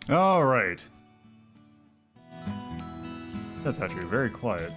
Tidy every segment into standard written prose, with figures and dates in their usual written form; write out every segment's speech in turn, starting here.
All right. That's actually very quiet.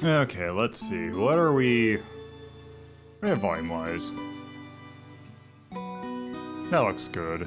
Okay, let's see. What are we... volume-wise? That looks good.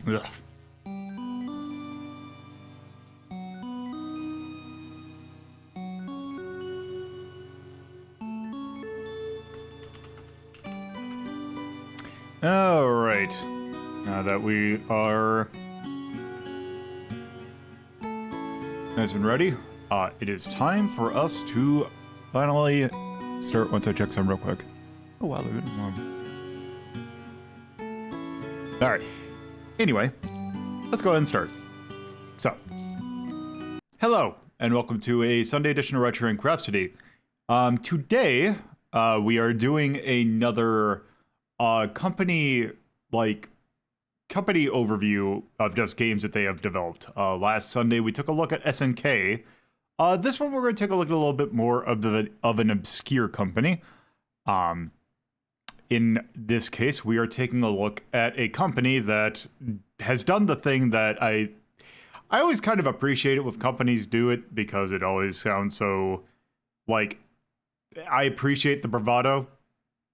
Ugh. All right. Now that we are nice and ready, it is time for us to finally start. Once I check some real quick. Oh wow, they're getting long. All right. Anyway, let's go ahead and start. So, hello and welcome to a Sunday edition of Retro Inc. Rhapsody. Today we are doing another company overview of just games that they have developed. Last Sunday we took a look at SNK. This one we're going to take a look at a little bit more of an obscure company. In this case, we are taking a look at a company that has done the thing that I always kind of appreciate it when companies do it, because it always sounds so like I appreciate the bravado.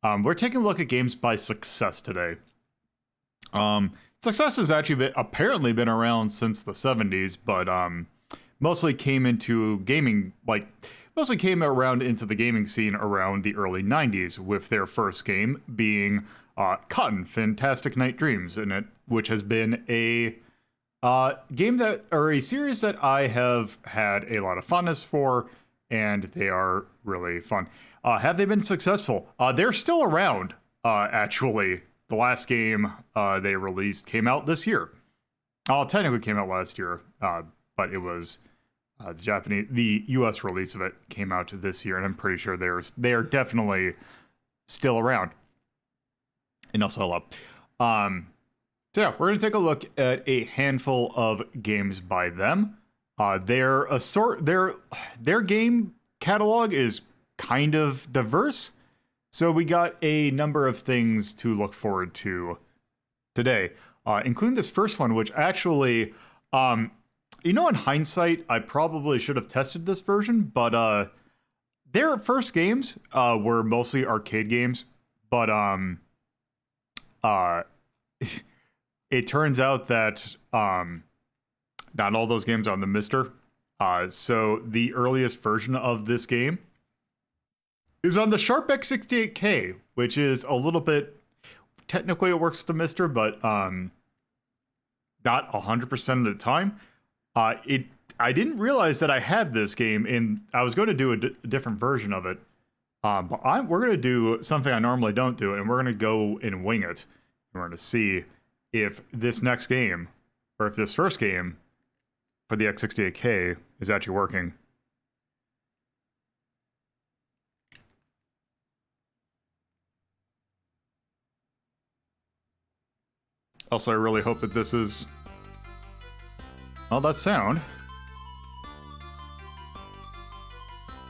We're taking a look at games by Success today. Success has actually apparently been around since the 70s, but mostly came around into the gaming scene around the early 90s, with their first game being Cotton Fantastic Night Dreams, which has been a series that I have had a lot of fondness for, and they are really fun. Have they been successful? They're still around, actually. The last game they released came out this year. Technically came out last year, but it was the US release of it came out this year, and I'm pretty sure they are definitely still around. And also hello. So yeah, we're gonna take a look at a handful of games by them. Their game catalog is kind of diverse, so we got a number of things to look forward to today, including this first one, which actually, in hindsight, I probably should have tested this version, but their first games were mostly arcade games, but it turns out that not all those games are on the MiSTer. So the earliest version of this game is on the Sharp X68K, which is a little bit, technically it works with the MiSTer, but not 100% of the time. I didn't realize that I had this game, and I was going to do a different version of it. But we're going to do something I normally don't do, and we're going to go and wing it. We're going to see if this next game, or if this first game for the X68K is actually working. Also, I really hope that this is... Well, that sound.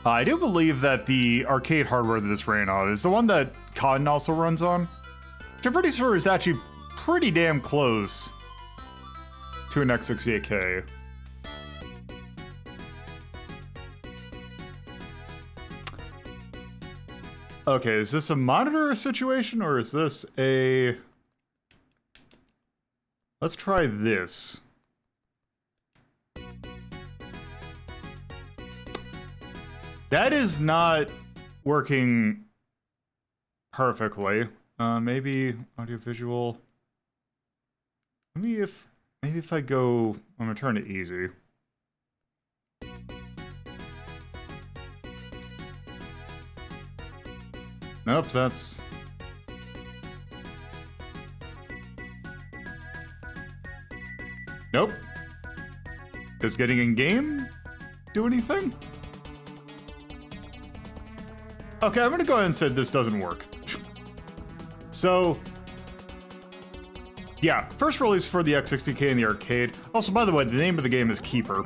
I do believe that the arcade hardware that this ran on is the one that Cotton also runs on, which I'm pretty sure is actually pretty damn close to an X68K. Okay, is this a monitor situation, or is this a... Let's try this. That is not working perfectly. Maybe audiovisual. Maybe if I go, I'm gonna turn it easy. Nope, that's... Nope. Does getting in game do anything? Okay, I'm gonna go ahead and say this doesn't work. So, yeah, first release for the X60K in the arcade. Also, by the way, the name of the game is Keeper.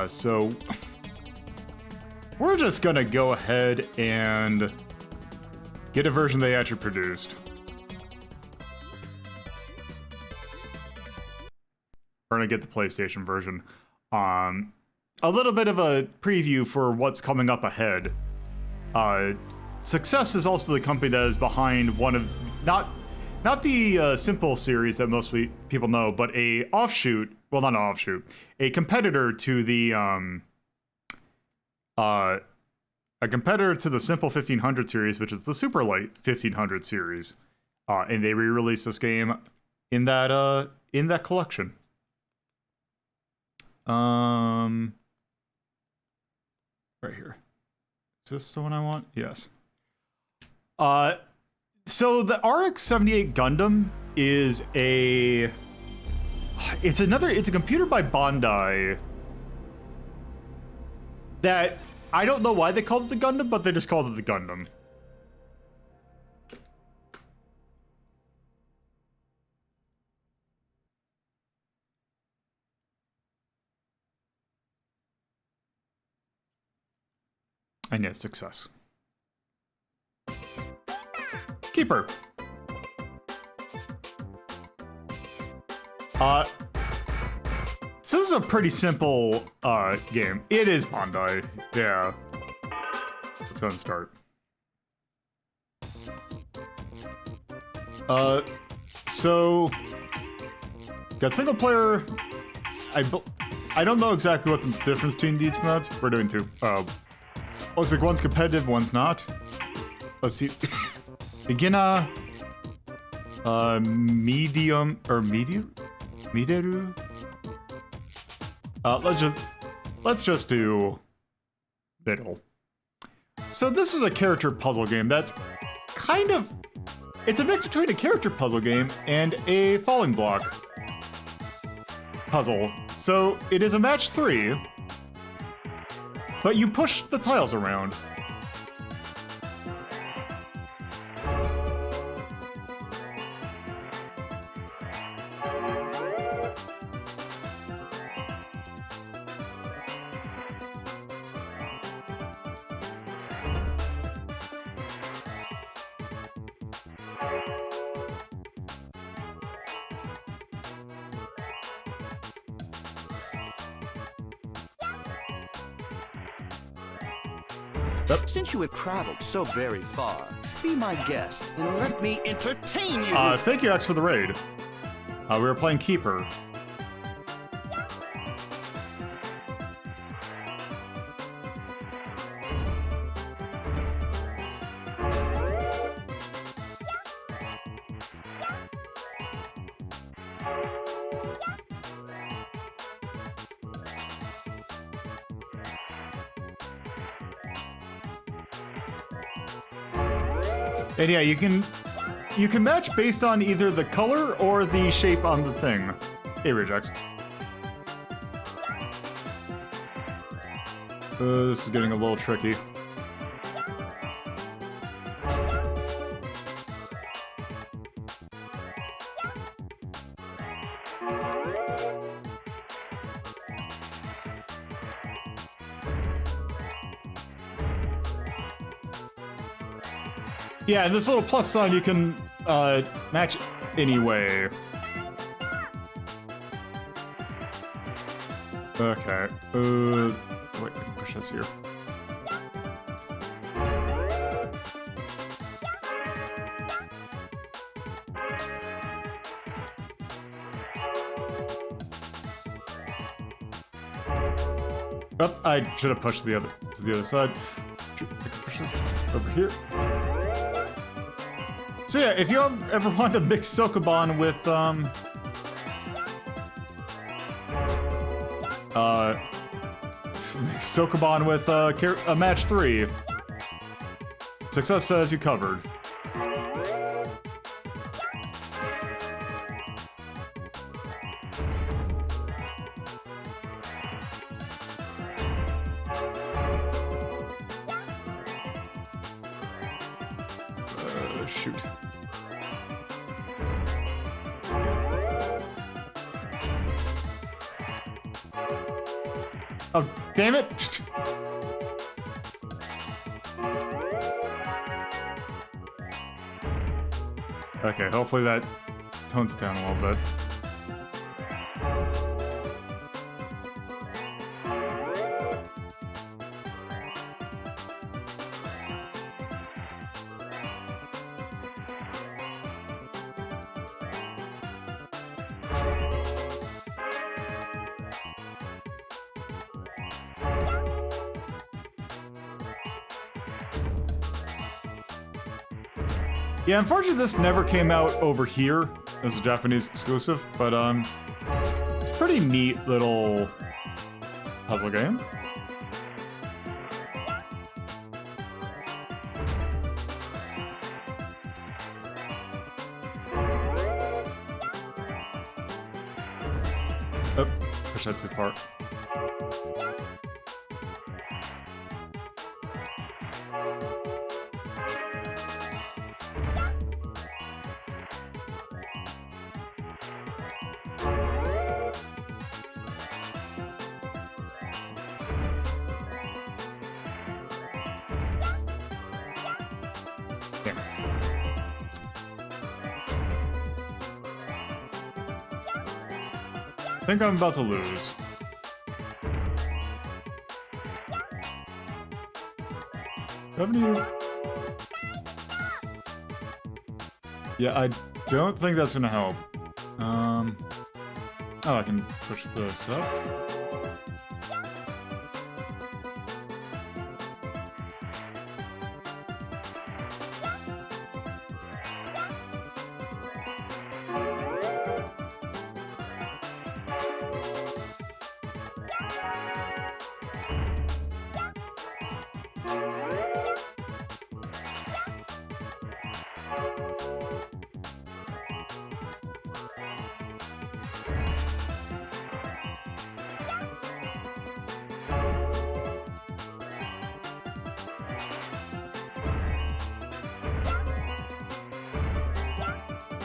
So, we're just gonna go ahead and get a version they actually produced. We're gonna get the PlayStation version. A little bit of a preview for what's coming up Ahead. Success is also the company that is behind one of, not not the simple series that most people know, but a offshoot. Well, not an offshoot, a competitor to the a competitor to the simple 1500 series, which is the super light 1500 series, and they re-released this game in that collection. Right here. Is this the one I want? Yes. So the RX-78 Gundam is it's a computer by Bandai that I don't know why they called it the Gundam, but they just called it the Gundam. And yes, success. Keeper. So this is a pretty simple game. It is Bandai. Yeah. Let's go and start. So got single player. I don't know exactly what the difference between these modes. We're doing two. Looks like one's competitive, one's not. Let's see. Beginner, medium, or medium? Mideru? Let's just do middle. So this is a character puzzle game that's it's a mix between a character puzzle game and a falling block puzzle. So it is a match 3, but you push the tiles around. Since you have traveled so very far, be my guest and let me entertain you. Thank you, X, for the raid. We were playing Keeper. And yeah, you can match based on either the color or the shape on the thing. Hey, Regex. This is getting a little tricky. Yeah, and this little plus sign you can match anyway. Okay. Wait, I can push this here. Oh, I should have pushed to the other side. I can push this over here. So yeah, if you ever want to mix Sokoban with a match 3, success says you covered. Shoot. Oh, damn it! Okay, hopefully that tones it down a little bit. Yeah, unfortunately this never came out over here as a Japanese exclusive, but it's a pretty neat little puzzle game. Oh, push that too far. I think I'm about to lose. W. Yeah, I don't think that's gonna help. Oh, I can push this up.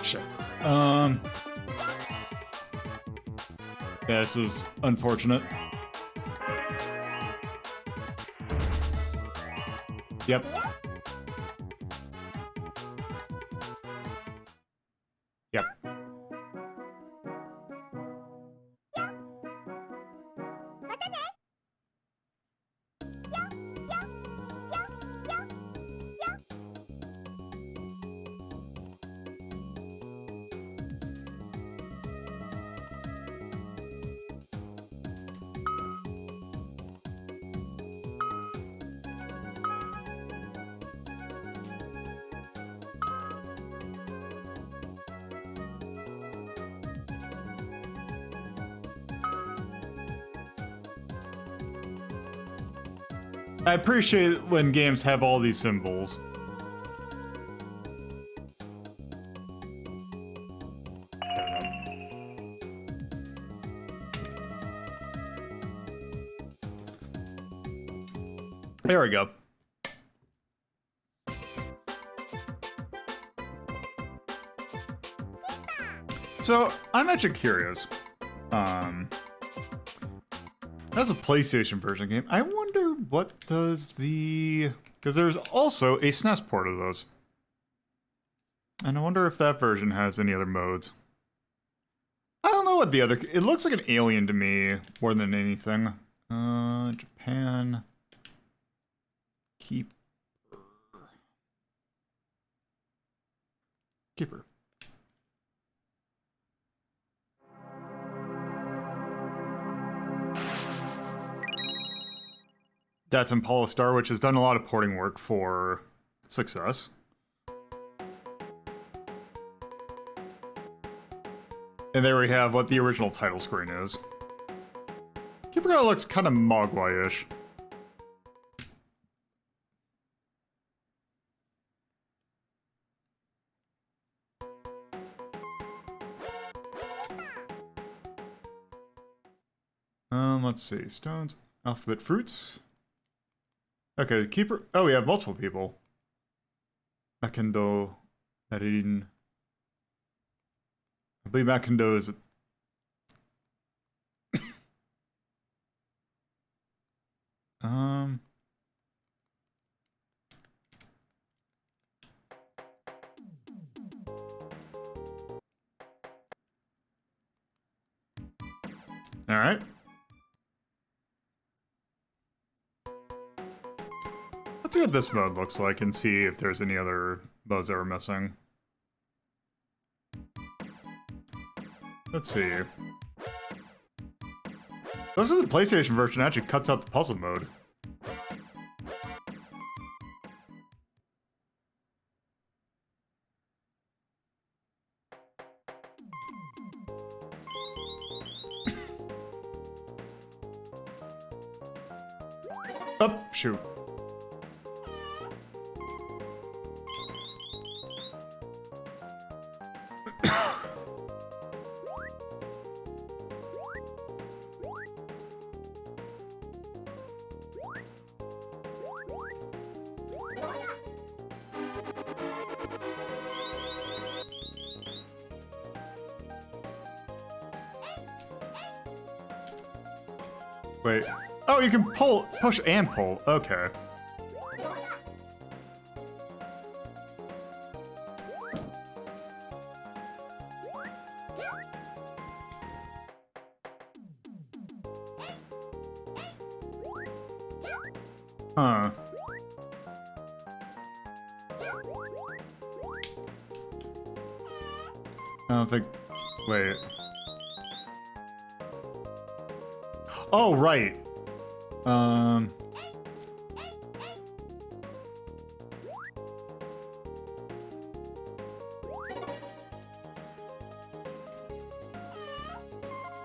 Shit. Yeah, this is unfortunate. Yep. Yep. I appreciate it when games have all these symbols. There we go. So, I'm actually curious. That's a PlayStation version game. I wonder what does the... Because there's also a SNES port of those. And I wonder if that version has any other modes. I don't know what the other... It looks like an Alien to me, more than anything. Japan... Keeper. That's Impala Star, which has done a lot of porting work for Success. And there we have what the original title screen is. Keeper Girl looks kind of Mogwai-ish. Let's see. Stones, alphabet fruits. Okay, Keeper. Oh, we have multiple people. Makendo, Marin. I believe Makendo is. All right. Let's see what this mode looks like and see if there's any other modes that we're missing. Let's see. Looks like the PlayStation version actually cuts out the puzzle mode. Oh, shoot. Wait. Oh, you can push and pull. Okay. Huh. I don't think... Wait. Oh, right.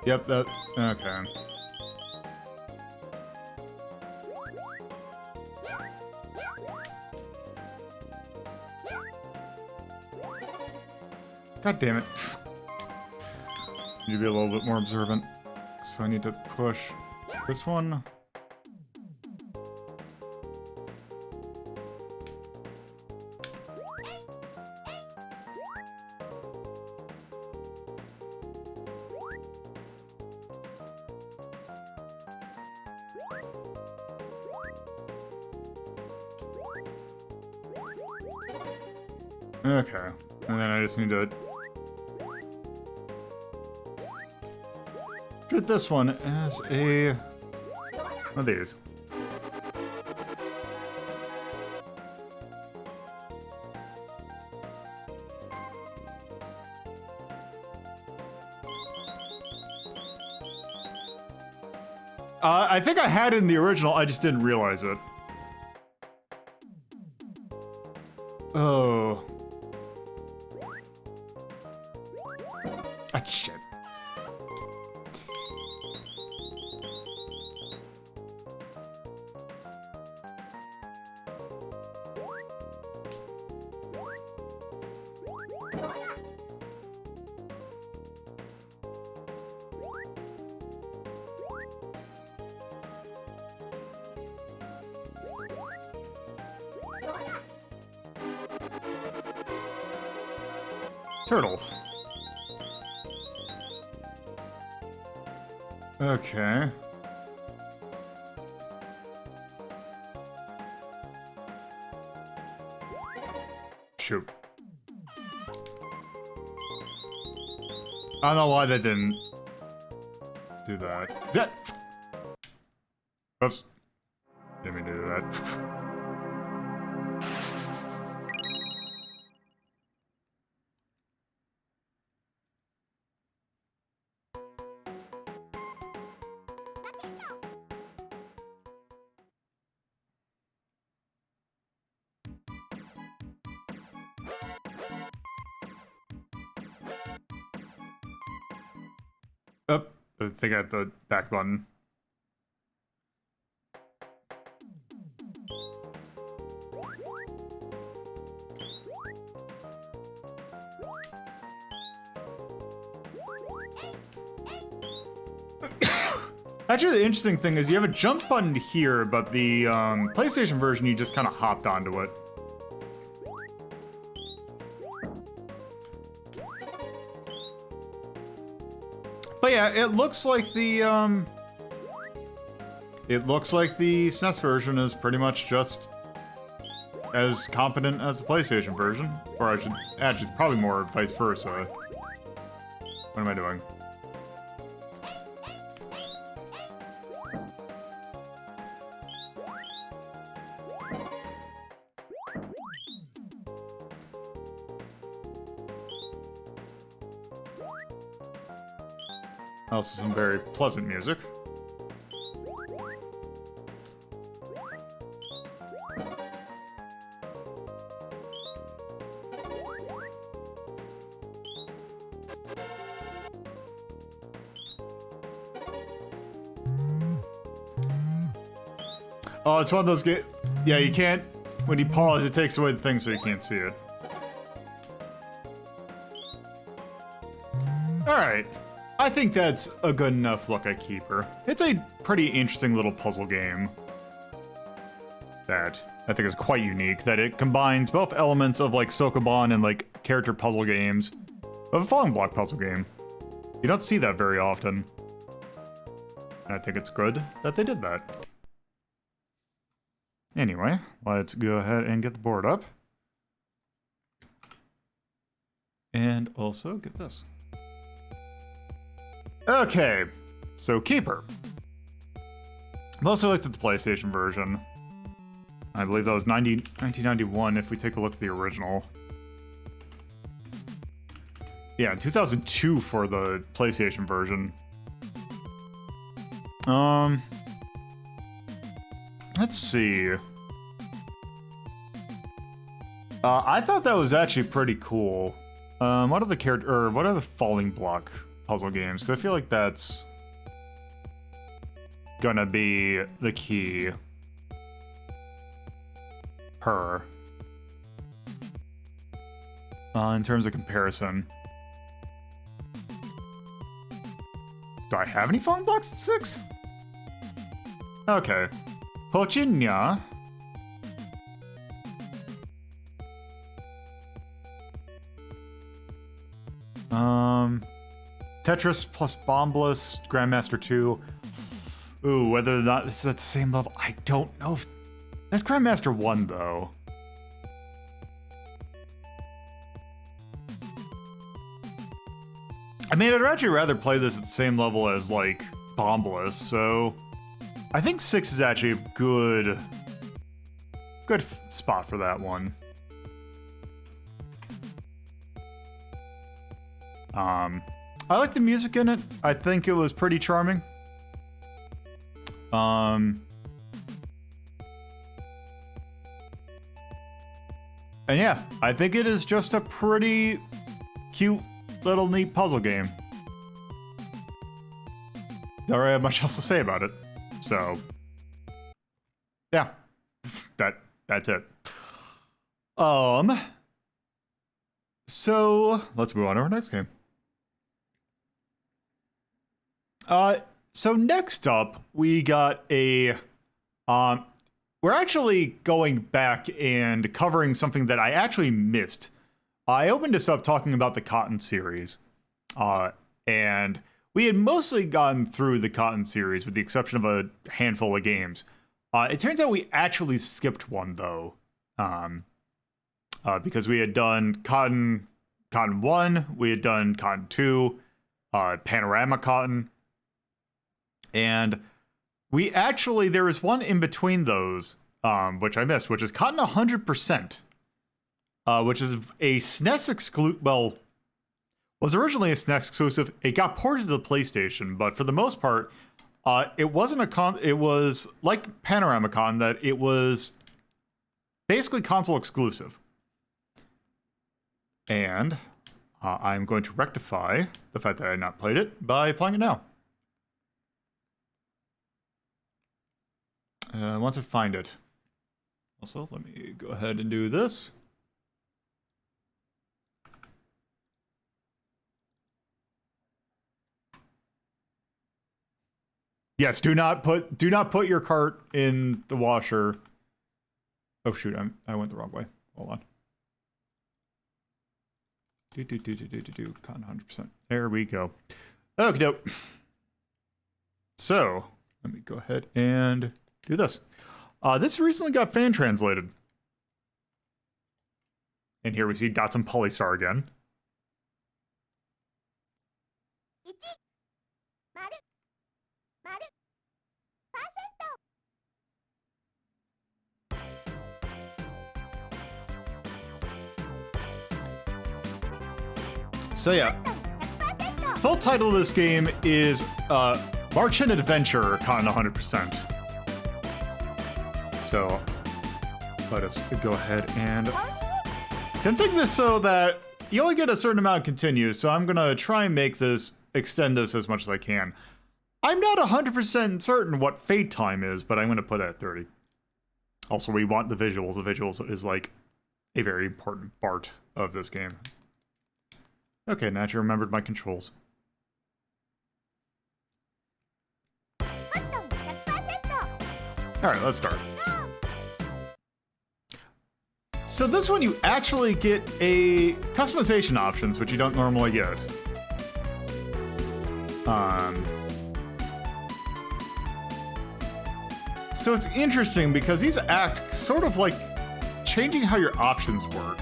Yep, that... Okay. God damn it. Need to be a little bit more observant. So I need to push this one. Okay. And then I just need to treat this one as a... one of these. I think I had it in the original, I just didn't realize it. Oh. Ah, shit. Turtle. Okay. Shoot. I don't know why they didn't do that. Yeah. Oops. Didn't mean to do that. Oh, I think I hit the back button. Actually, the interesting thing is you have a jump button here, but the PlayStation version, you just kind of hopped onto it. But yeah, it looks like the SNES version is pretty much just as competent as the PlayStation version, or I should actually probably more vice versa. What am I doing? Also some very pleasant music. Oh, it's one of those games. Yeah, you can't. When you pause, it takes away the thing so you can't see it. Alright. I think that's a good enough look at Keeper. It's a pretty interesting little puzzle game that I think is quite unique, that it combines both elements of like Sokoban and like character puzzle games of a falling block puzzle game. You don't see that very often. And I think it's good that they did that. Anyway, let's go ahead and get the board up. And also get this. Okay, so Keeper. Mostly looked at the PlayStation version. I believe that was 1991 if we take a look at the original. Yeah, 2002 for the PlayStation version. Let's see. I thought that was actually pretty cool. What are the falling block puzzle games? Because I feel like that's gonna be the key. In terms of comparison. Do I have any falling blocks at 6? Okay. Pochinya. Tetris plus Bombless, Grandmaster 2. Ooh, whether or not this is at the same level, I don't know if... That's Grandmaster 1, though. I mean, I'd actually rather play this at the same level as, like, Bombless, so... I think 6 is actually a good spot for that one. I like the music in it. I think it was pretty charming. And yeah, I think it is just a pretty cute little neat puzzle game. Don't really have much else to say about it. So yeah, that's it. So let's move on to our next game. So next up, we got a, we're actually going back and covering something that I actually missed. I opened this up talking about the Cotton series, and we had mostly gotten through the Cotton series with the exception of a handful of games. It turns out we actually skipped one, though, because we had done Cotton 1, we had done Cotton 2, Panorama Cotton, and we actually, there was one in between those, which I missed, which is Cotton 100%, which is a SNES exclusive, well, was originally a SNES exclusive. It got ported to the PlayStation, but for the most part, it wasn't it was like Panorama Cotton, that it was basically console exclusive. And I'm going to rectify the fact that I had not played it by playing it now. Once I find it. Also, let me go ahead and do this. Yes, do not put your cart in the washer. Oh shoot, I went the wrong way. Hold on. Cotton 100%. There we go. Okay, dope. So let me go ahead and do this. This recently got fan translated. And here we see Datsun Polystar again. So yeah, full title of this game is March and Adventure Cotton 100%. So let us go ahead and configure this so that you only get a certain amount of continues. So I'm gonna try and make this, extend this as much as I can. I'm not 100% certain what fate time is, but I'm gonna put it at 30. Also, we want the visuals. The visuals is like a very important part of this game. Okay, now that you remembered my controls. Alright, let's start. So this one you actually get a customization options, which you don't normally get. So it's interesting because these act sort of like changing how your options work.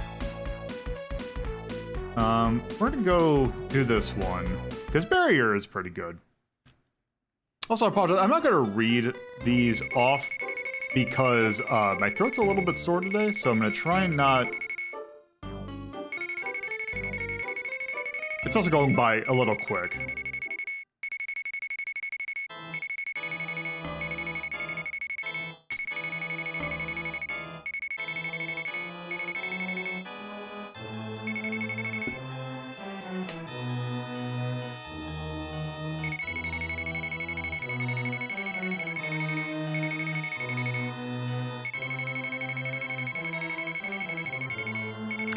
We're gonna go do this one because barrier is pretty good. Also, I apologize. I'm not gonna read these off because my throat's a little bit sore today, so I'm gonna try and not. It's also going by a little quick.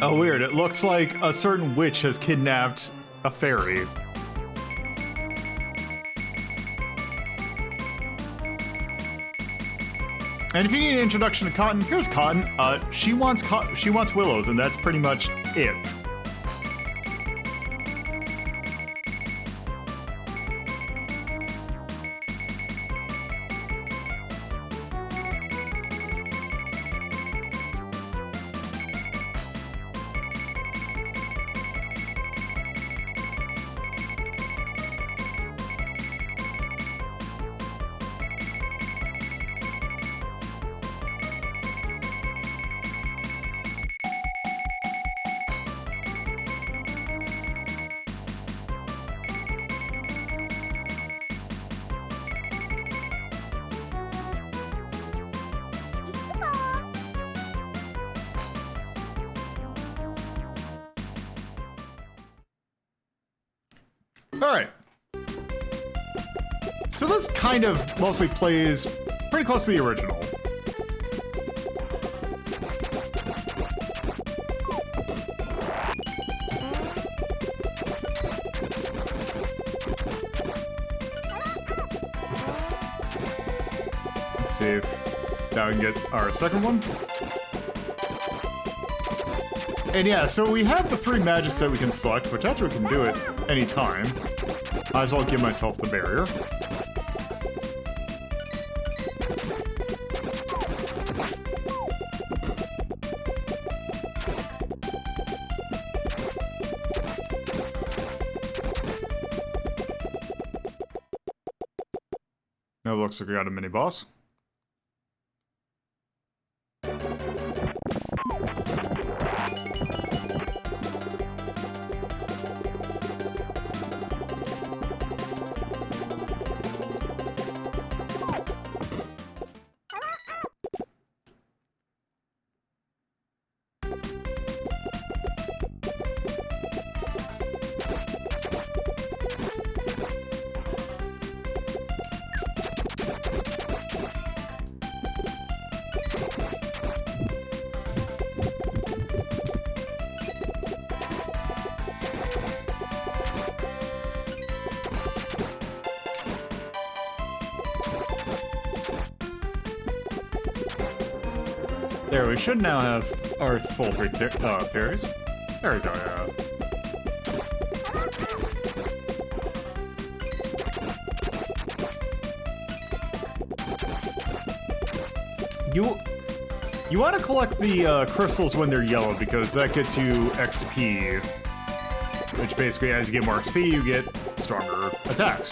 Oh, weird. It looks like a certain witch has kidnapped a fairy. And if you need an introduction to Cotton, here's Cotton. She wants willows, and that's pretty much it. Alright. So this kind of mostly plays pretty close to the original. Let's see if now we can get our second one. And yeah, so we have the 3 magics that we can select, which actually we can do it anytime. Might as well give myself the barrier. Now it looks like we got a mini boss. There, we should now have our full 3 fairies. There we go, yeah. You want to collect the crystals when they're yellow because that gets you XP, which basically as you get more XP, you get stronger attacks.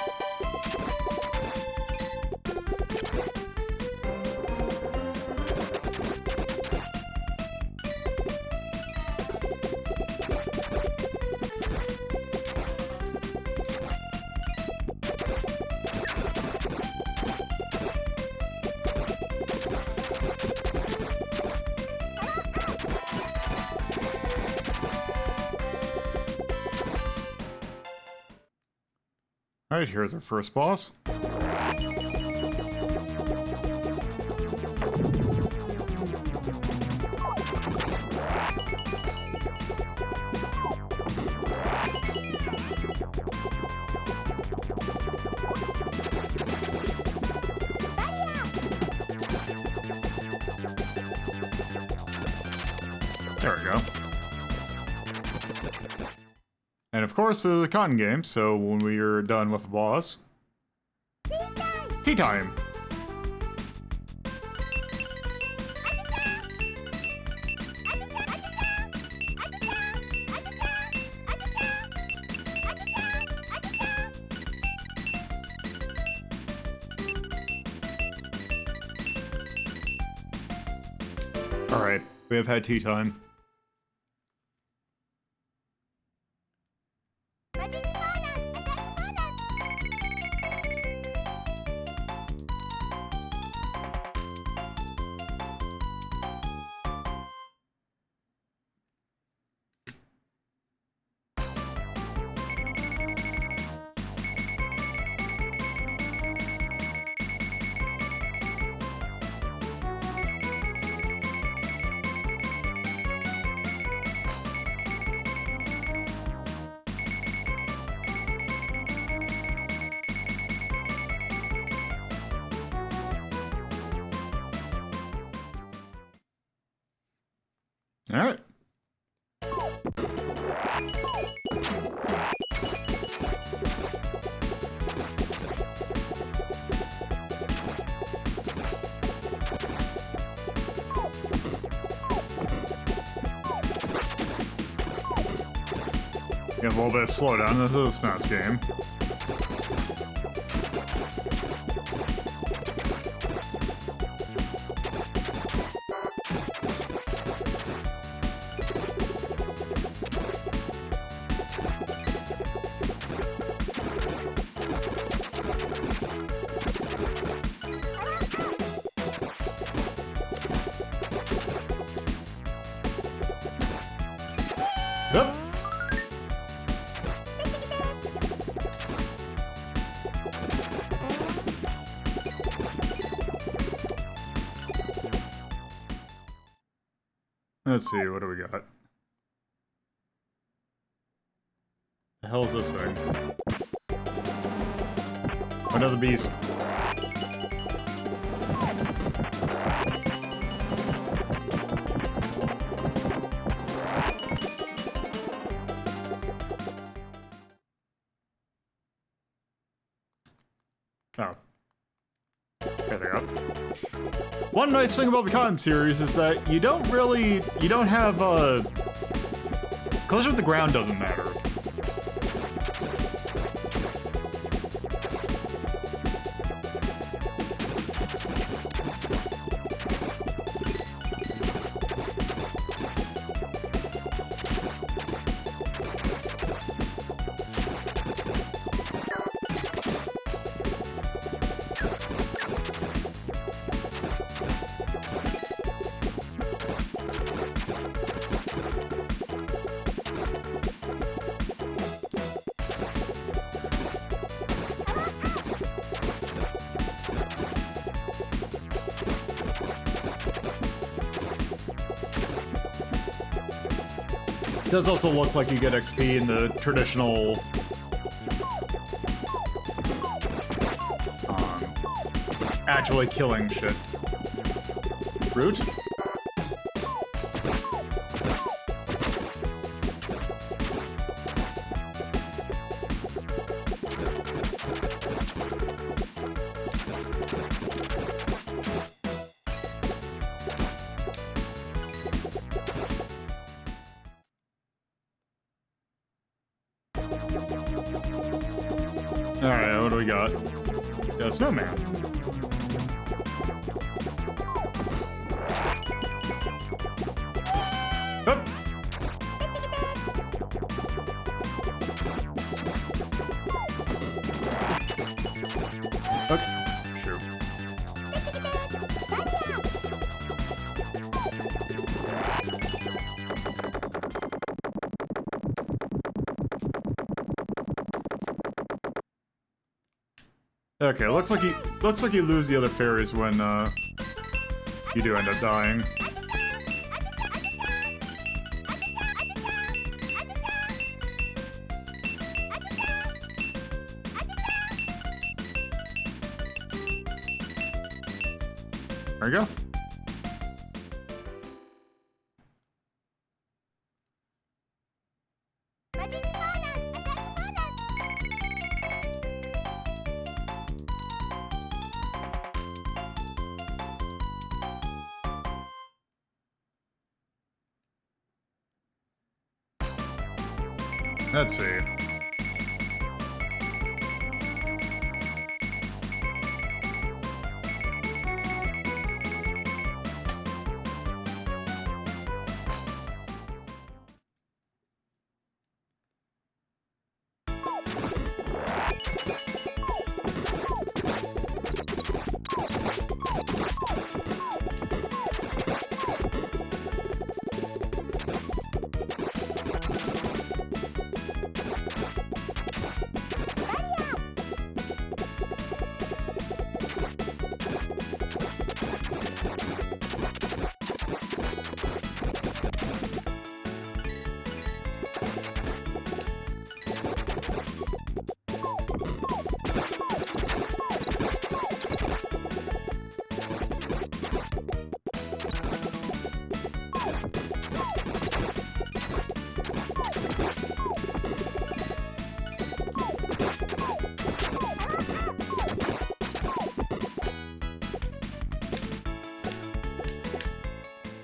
Alright, here's our first boss. There we go. And of course, the cotton game, so when we are done with the boss... Tea time! Alright, we have had tea time. Alright. You have a little bit of slowdown. This is a SNES game. Yep. Let's see, what do we got? The hell is this thing? Another beast. Oh. There they go. One nice thing about the Cotton series is that you don't have, collision with the ground doesn't matter. It does also look like you get XP in the traditional actually killing shit. Root? Alright, what do we got? Got a snowman. Up. Okay. Sure. Okay, looks like you lose the other fairies when you do end up dying. There we go. Let's see.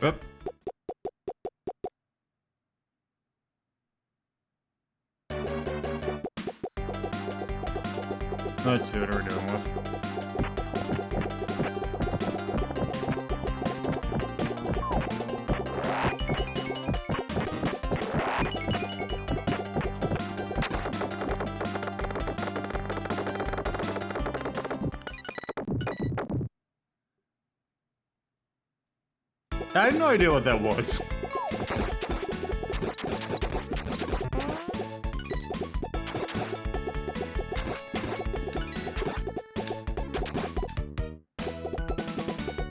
Oop. Let's see what we're doing with. I had no idea what that was.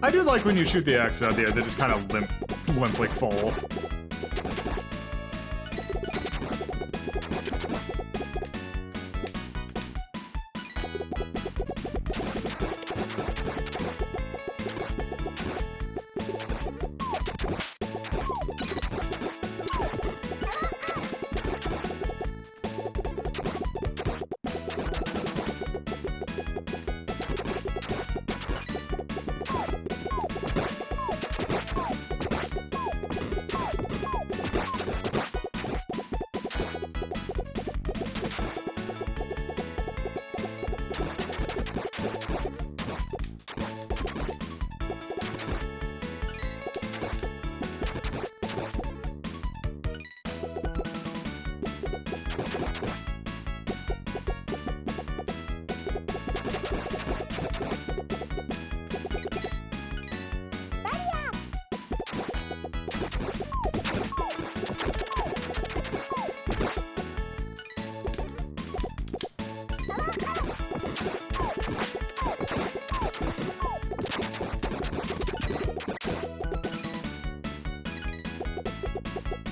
I do like when you shoot the axe out there, they just kind of limply fall.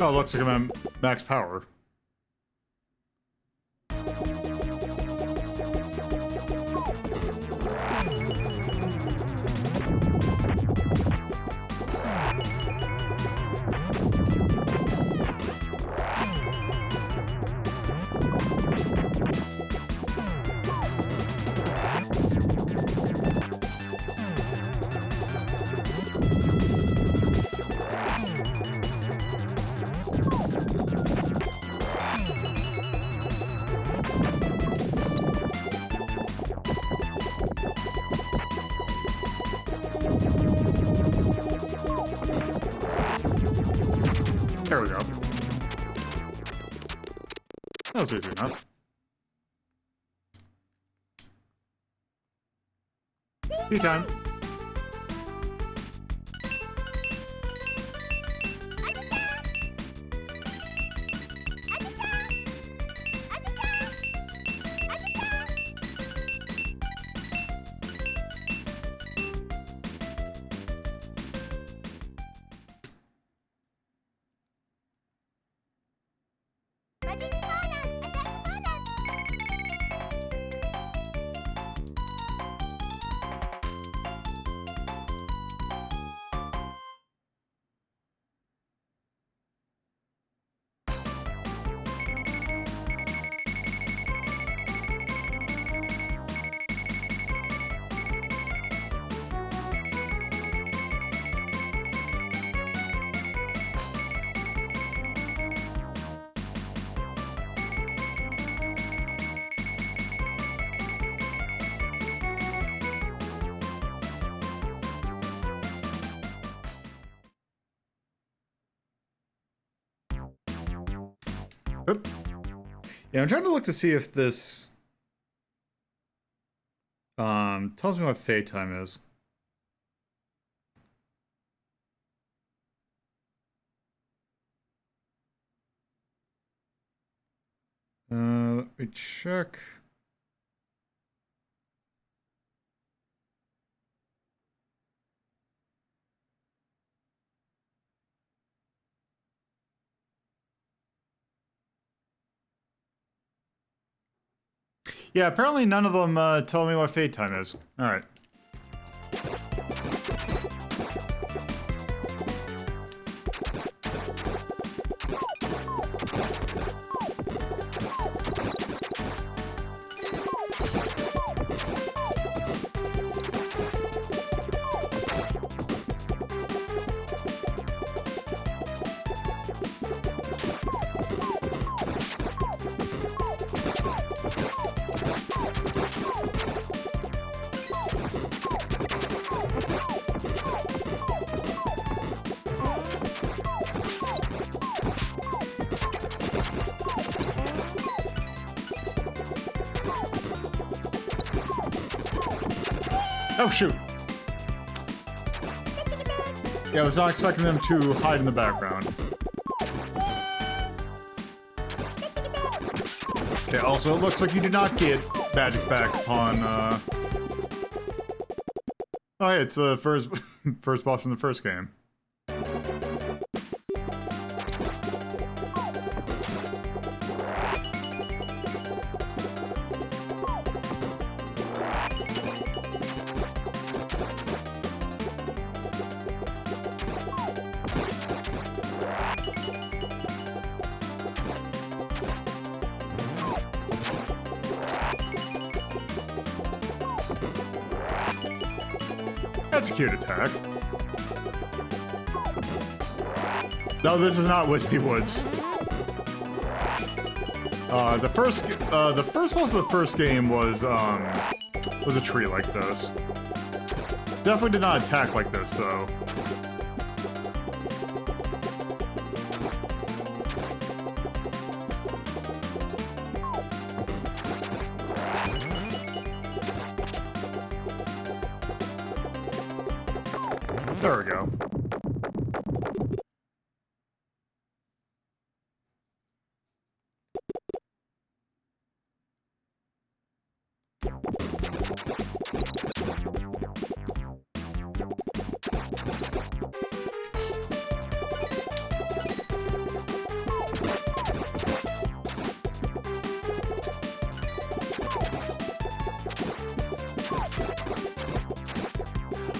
Oh, it looks like I'm at max power. There we go. That was easy enough. Tea time. Oop. Yeah, I'm trying to look to see if this tells me what fade time is. Let me check. Yeah, apparently none of them told me what fade time is. All right. Oh, shoot. Yeah, I was not expecting them to hide in the background. Okay, also, it looks like you did not get magic back upon, Oh, hey, it's the first boss from the first game. That's a cute attack. No, this is not Wispy Woods. The first boss of the first game was a tree like this. Definitely did not attack like this, though. There we go.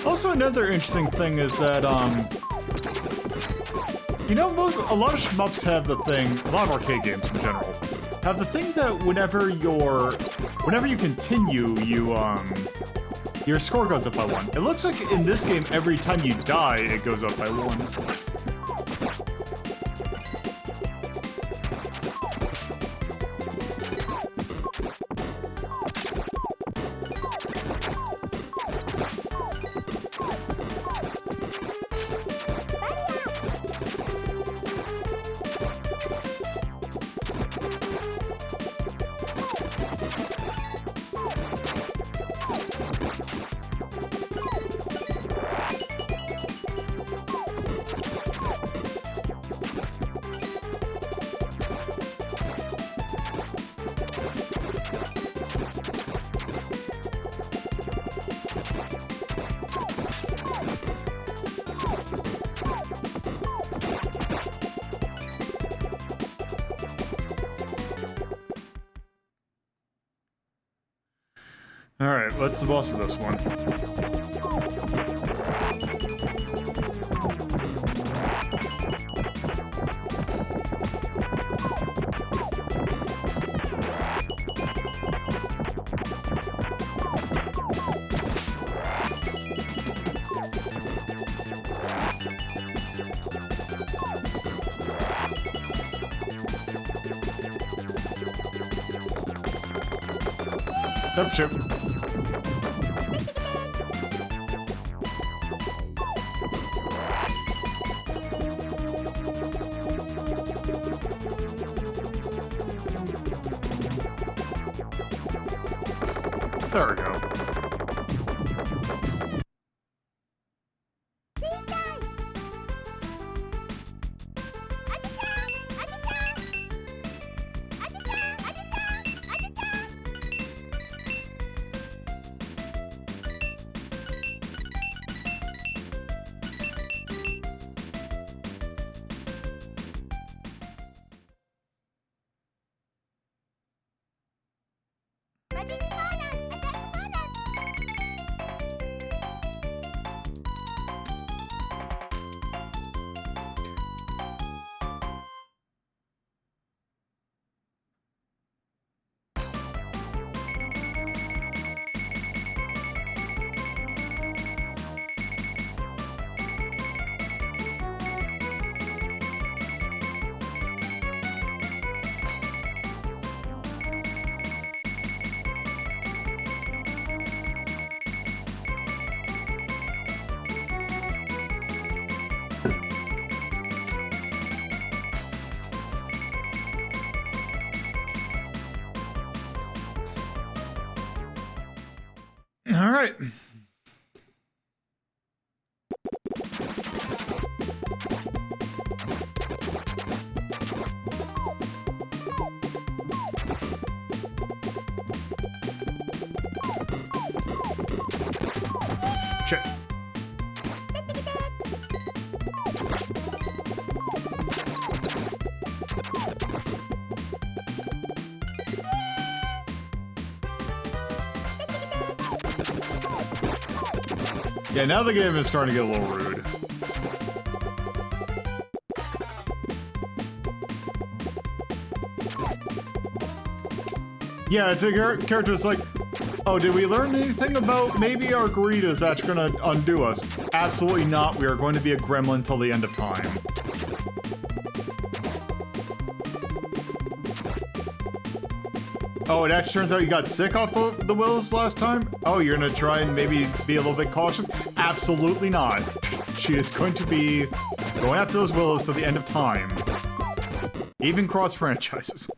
Also, another interesting thing is that, you know, a lot of shmups have the thing, a lot of arcade games in general, have the thing that whenever you continue, your score goes up by 1. It looks like in this game, every time you die, it goes up by 1. Alright, what's the boss of this one? Nope, shoot. There we go. All right. Check. Yeah, now the game is starting to get a little rude. Yeah, it's a character that's like, oh, did we learn anything about maybe our greed is actually going to undo us? Absolutely not. We are going to be a gremlin till the end of time. Oh, it actually turns out you got sick off the willows last time? Oh, you're gonna try and maybe be a little bit cautious? Absolutely not. She is going to be going after those willows till the end of time. Even cross franchises.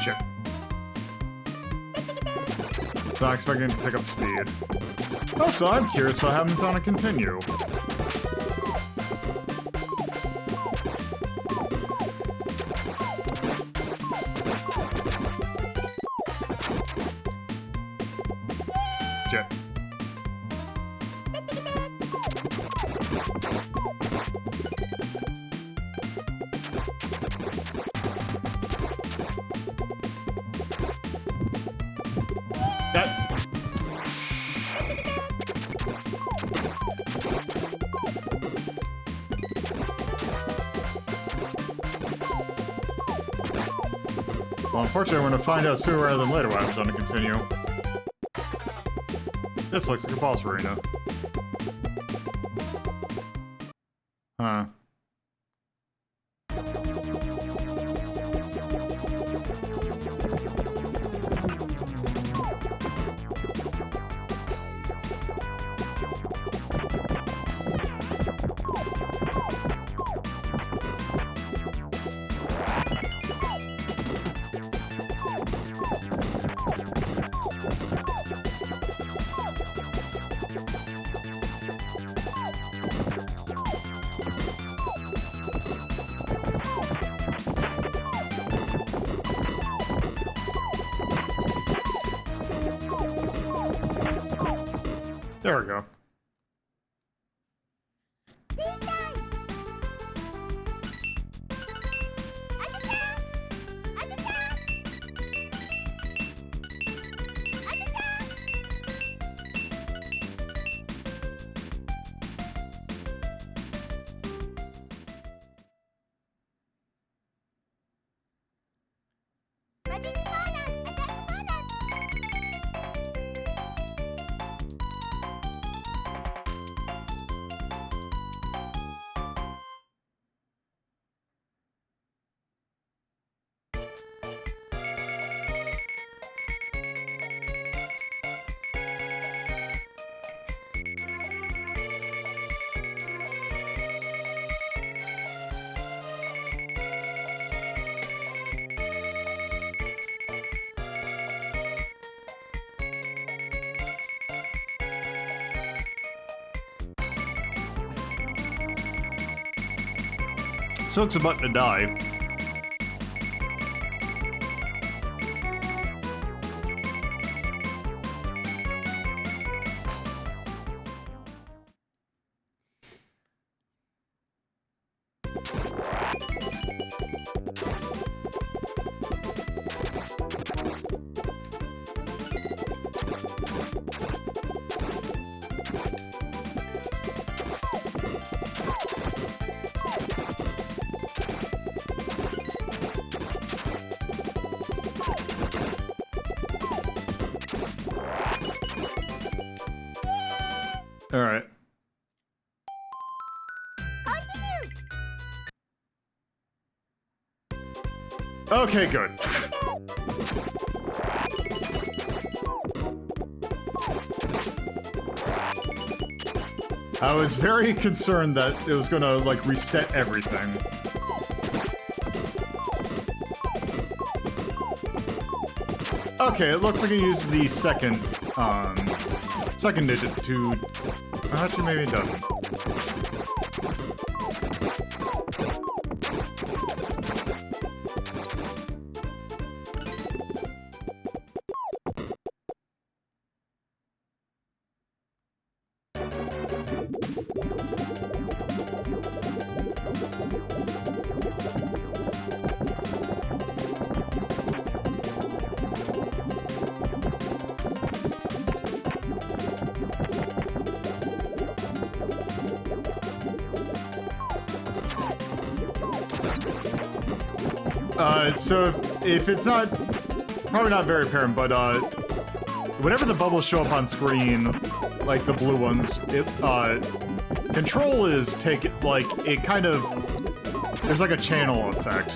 Sure. It's not expecting to pick up speed. Also, I'm curious what happens on a continue. Shit. Well, unfortunately, we're going to find out sooner rather than later what happens on a continue. This looks like a boss arena. Huh. There we go. Silk's about to die. All right. Okay, good. I was very concerned that it was gonna, like, reset everything. Okay, it looks like I used the second digit to... Actually, maybe it doesn't. So if it's not, probably not very apparent, but whenever the bubbles show up on screen, like the blue ones, it control is like it kind of, there's like a channel effect.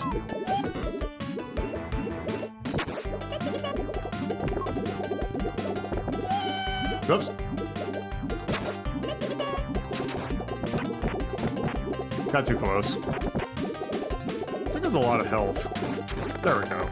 Oops. Got too close. This thing has a lot of health. There we go.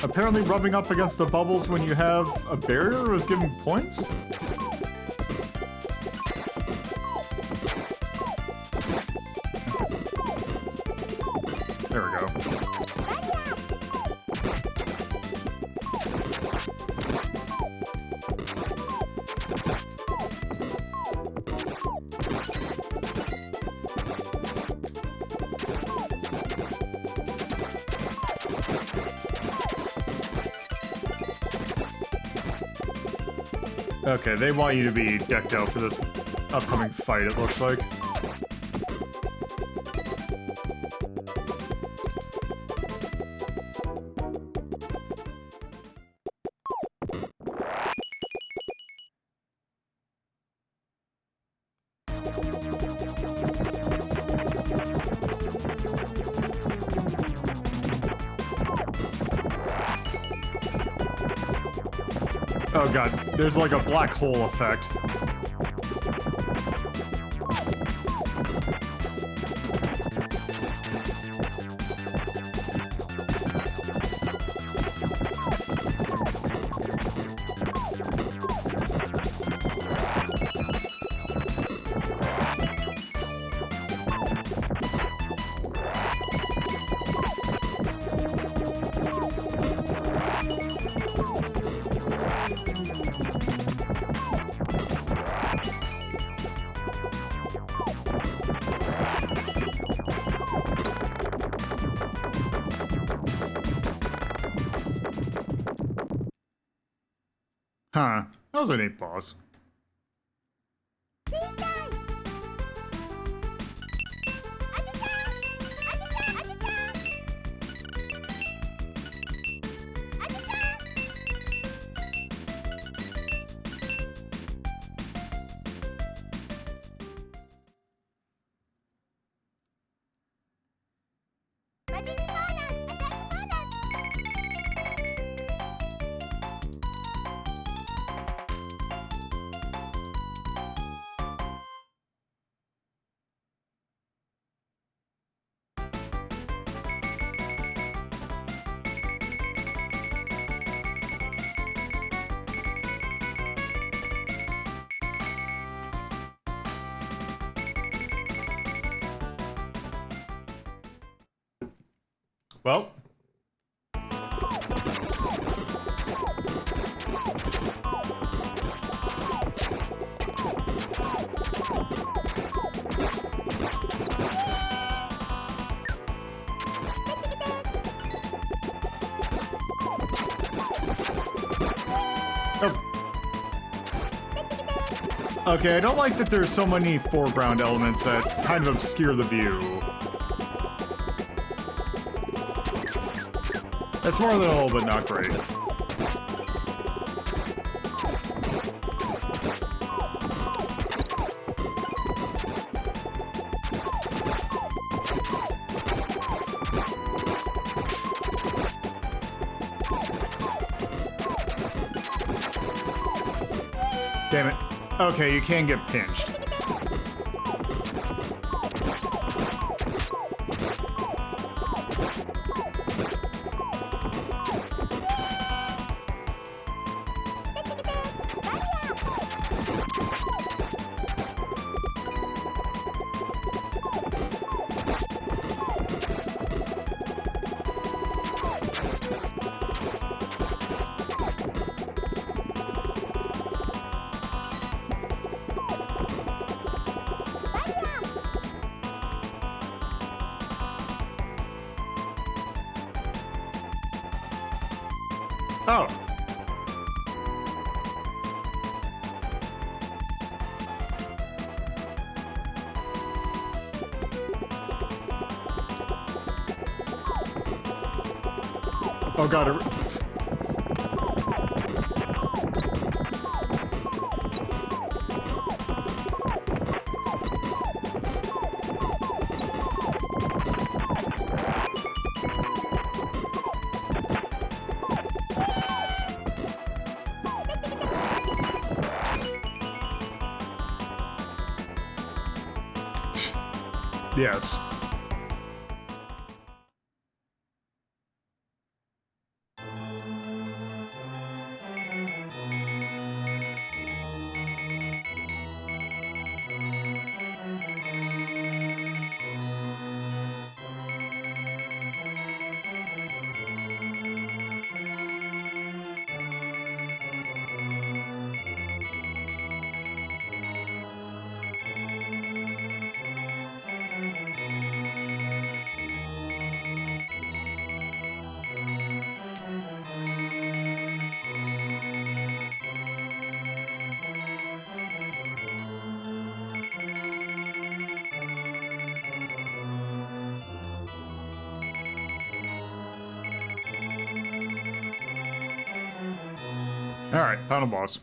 Apparently rubbing up against the bubbles when you have a barrier was giving points? There we go. Okay, they want you to be decked out for this upcoming fight, it looks like. Oh god, there's like a black hole effect. Huh. That was a neat boss. Well. Oh. Okay, I don't like that there's so many foreground elements that kind of obscure the view. That's more than a little, but not great. Damn it. Okay, you can get pinched. Oh. Oh god. Yes. Alright, final boss.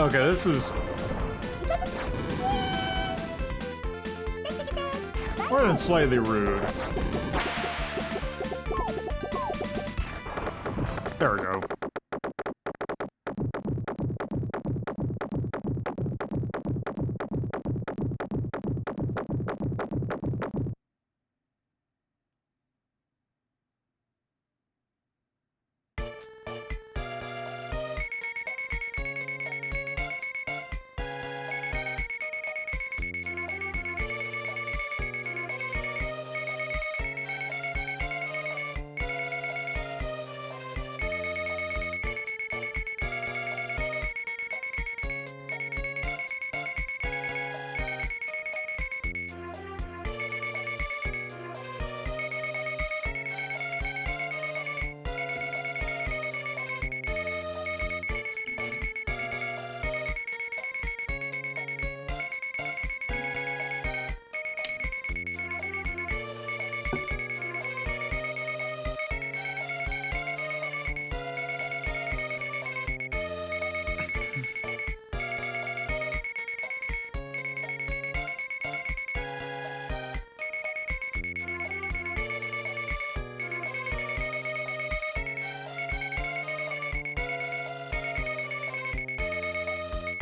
Okay, this is more than slightly rude. There we go.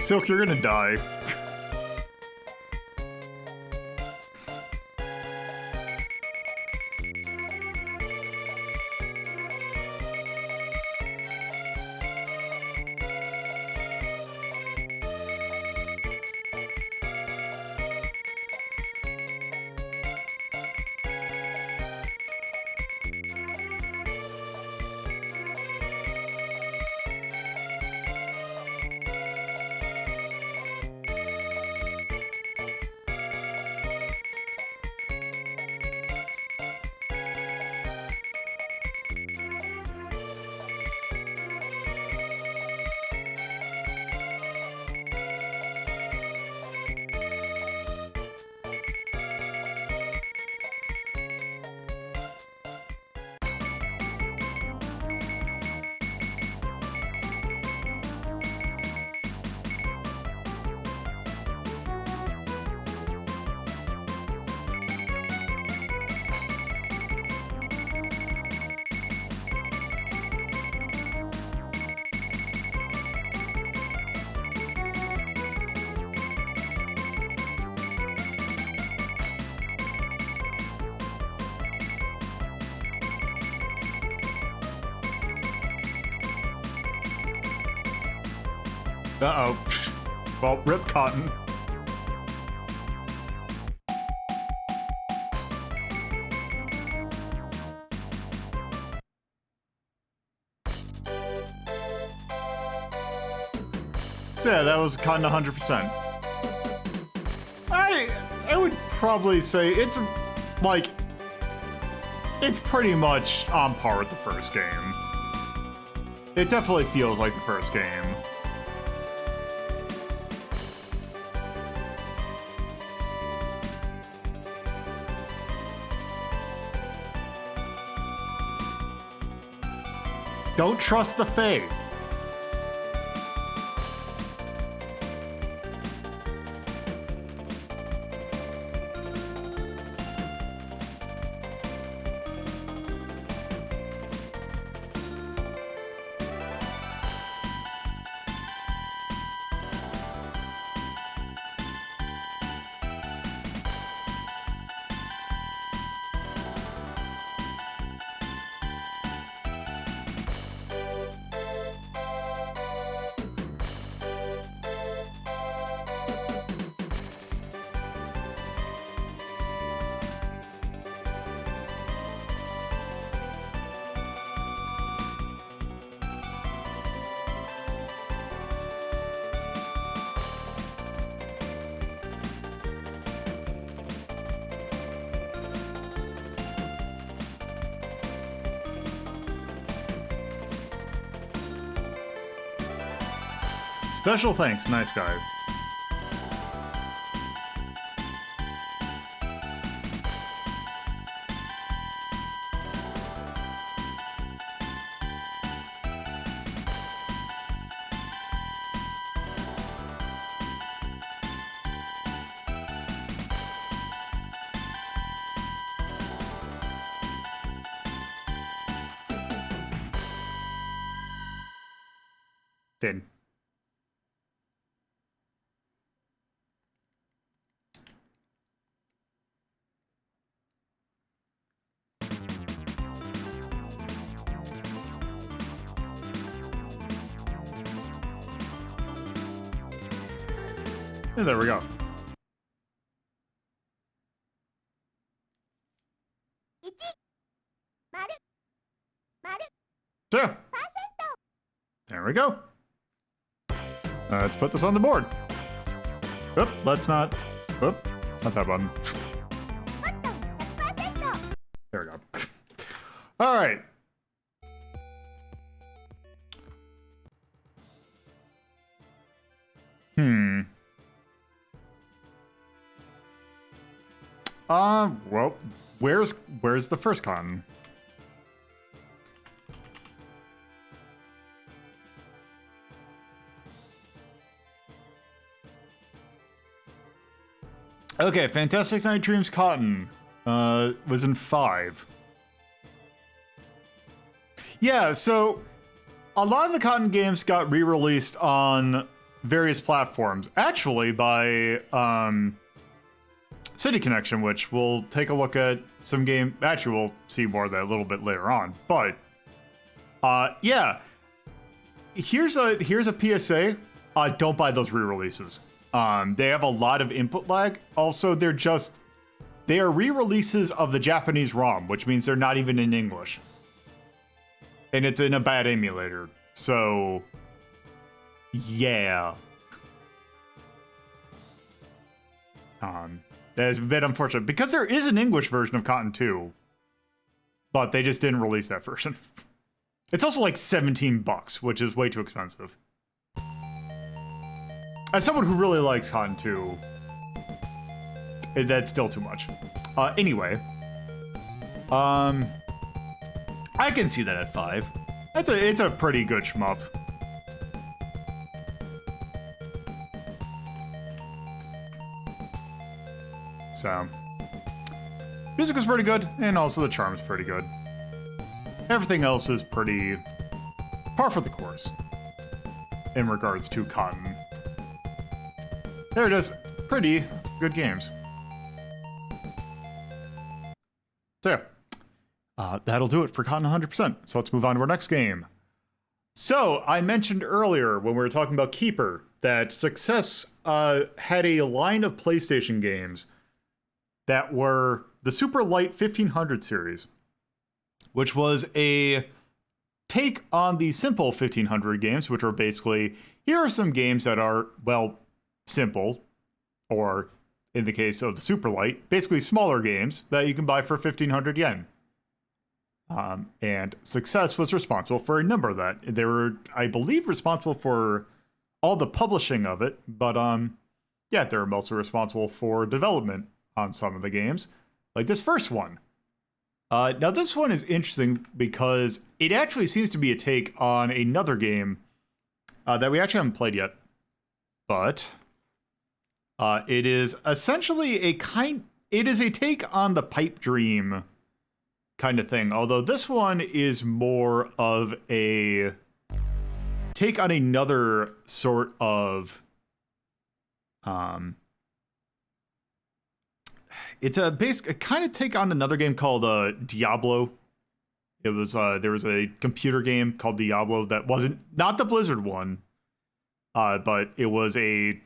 Silk, you're gonna die. Uh-oh. Well, rip Cotton. So yeah, that was Cotton 100%. I would probably say it's, like, it's pretty much on par with the first game. It definitely feels like the first game. Don't trust the Fae. Special thanks, nice guy. Finn. And there we go. So, there we go. Let's put this on the board. Oop, let's not. Oop, not that button. There we go. All right. Well, where's the first con? Okay, Fantastic Night Dreams Cotton was in 5. Yeah, so a lot of the Cotton games got re-released on various platforms, actually by City Connection, which we'll take a look at some game. Actually, we'll see more of that a little bit later on. But yeah, here's a PSA: don't buy those re-releases. They have a lot of input lag. Also, they are re-releases of the Japanese ROM, which means they're not even in English, and it's in a bad emulator. So yeah. That is a bit unfortunate, because there is an English version of Cotton 2, but they just didn't release that version. It's also like $17, which is way too expensive. As someone who really likes Cotton 2, that's still too much. Anyway, I can see that at 5. It's a pretty good shmup. So, music was pretty good, and also the charm's pretty good. Everything else is pretty par for the course in regards to Cotton. They're just pretty good games. So yeah, that'll do it for Cotton 100%. So let's move on to our next game. So I mentioned earlier when we were talking about Keeper that Success had a line of PlayStation games that were the Super Light 1500 series, which was a take on the simple 1500 games, which are basically, here are some games that are, well, simple, or in the case of the Super Light, basically smaller games that you can buy for 1500 yen. And Success was responsible for a number of that. They were, I believe, responsible for all the publishing of it, but yeah, they're mostly responsible for development on some of the games, like this first one. Now this one is interesting because it actually seems to be a take on another game that we actually haven't played yet, but it is essentially it is a take on the Pipe Dream kind of thing, although this one is more of a take on another sort of it's a kind of take on another game called Diablo. It was there was a computer game called Diablo that not the Blizzard one, but it was a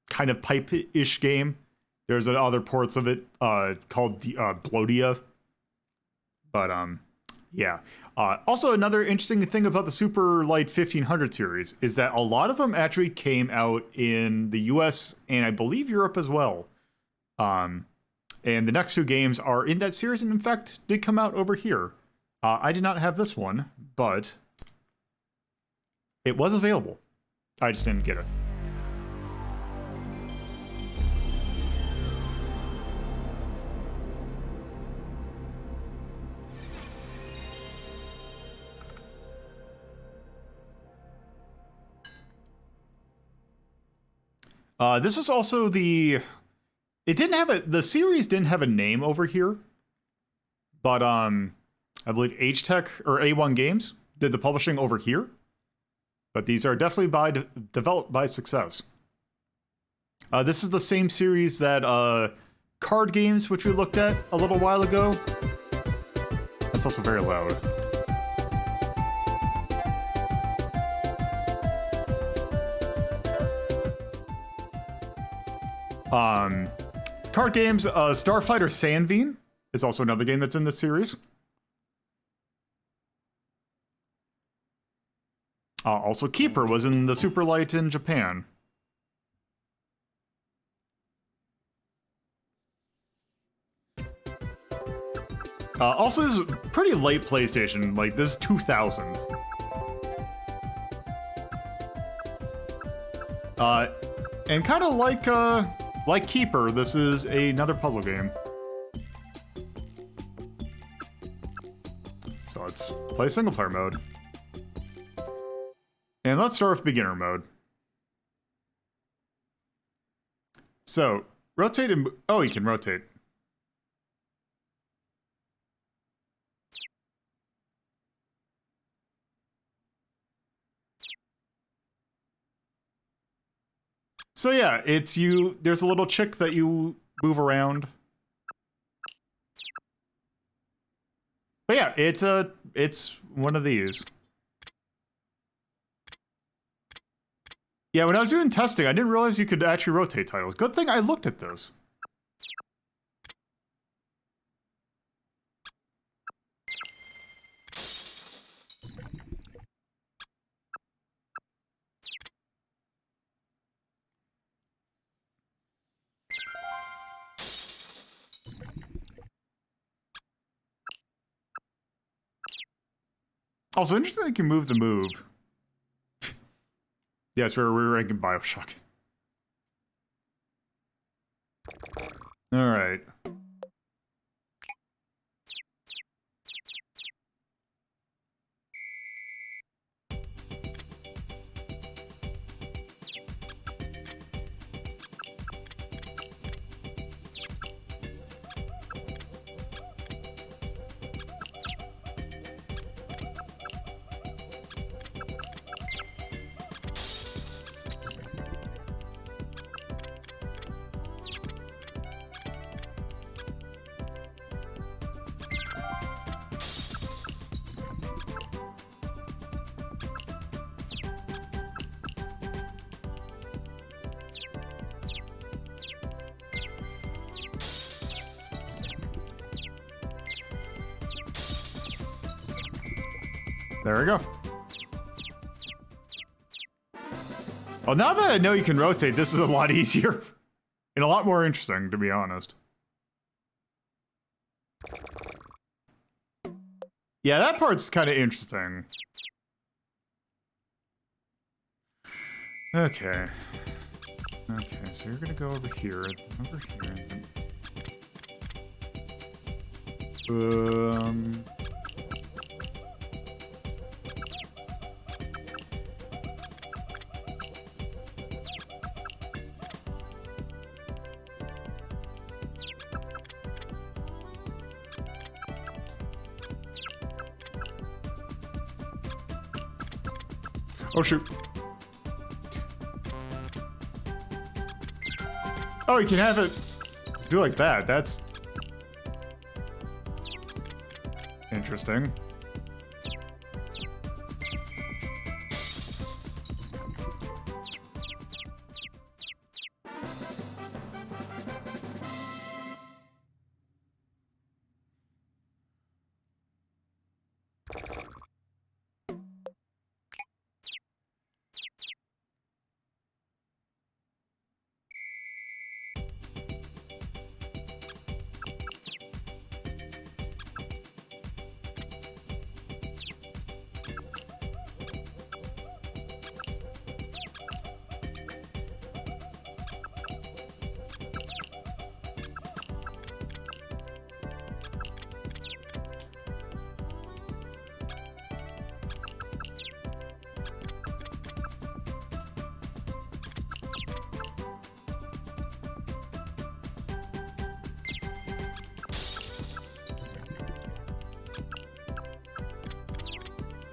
kind of pipe-ish game. There's other ports of it called Blodia. But yeah. Also, another interesting thing about the Super Light 1500 series is that a lot of them actually came out in the US and I believe Europe as well. And the next 2 games are in that series, and in fact, did come out over here. I did not have this one, but it was available. I just didn't get it. This was also the series didn't have a name over here, but I believe H-Tech or A1 Games did the publishing over here. but these are definitely developed by Success. This is the same series that Card Games, which we looked at a little while ago. That's also very loud. Card Games, Starfighter Sandvine is also another game that's in this series. Also, Keeper was in the Super Light in Japan. Also, this is pretty late PlayStation. Like, this is 2000. And kind of like Keeper, this is another puzzle game. So let's play single player mode. And let's start with beginner mode. So, rotate and... Oh, you can rotate. So yeah, it's you... There's a little chick that you move around. But yeah, it's one of these. Yeah, when I was doing testing, I didn't realize you could actually rotate titles. Good thing I looked at those. Also, interesting that you can move the move. Yes, we're re-ranking Bioshock. Alright. There we go. Well, now that I know you can rotate, this is a lot easier. And a lot more interesting, to be honest. Yeah, that part's kind of interesting. Okay. Okay, so you're gonna go over here, and then... Oh, shoot. Oh, you can have it do like that. That's interesting.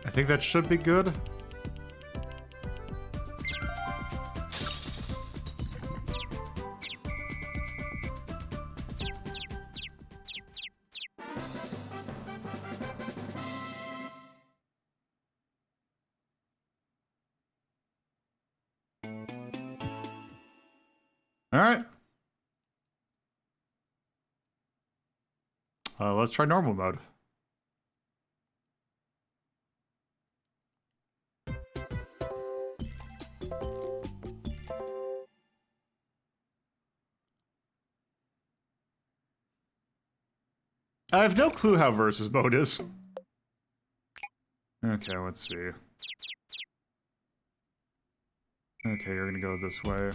I think that should be good. Alright. Let's try normal mode. I have no clue how versus mode is. Okay, let's see. Okay, you're gonna go this way.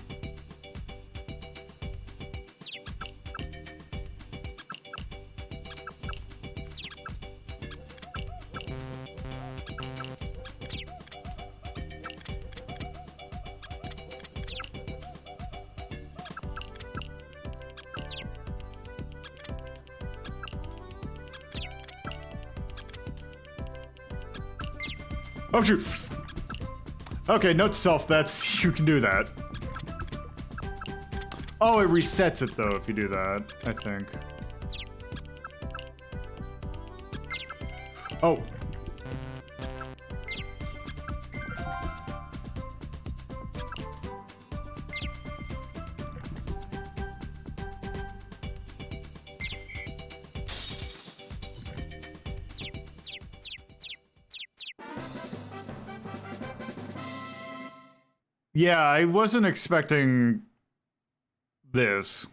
Oh shoot! Okay, note to self, that's... you can do that. Oh, it resets it though if you do that, I think. Oh. Yeah, I wasn't expecting this.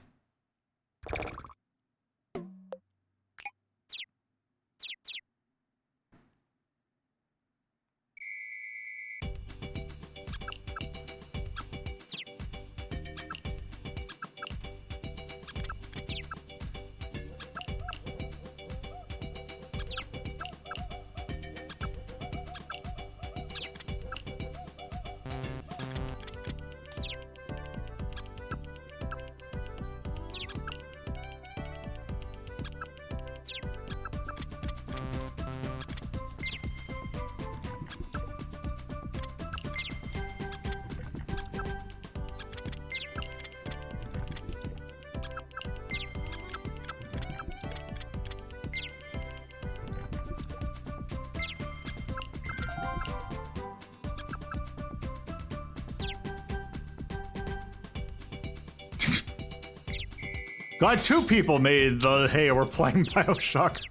Glad two people made the, hey, we're playing BioShock.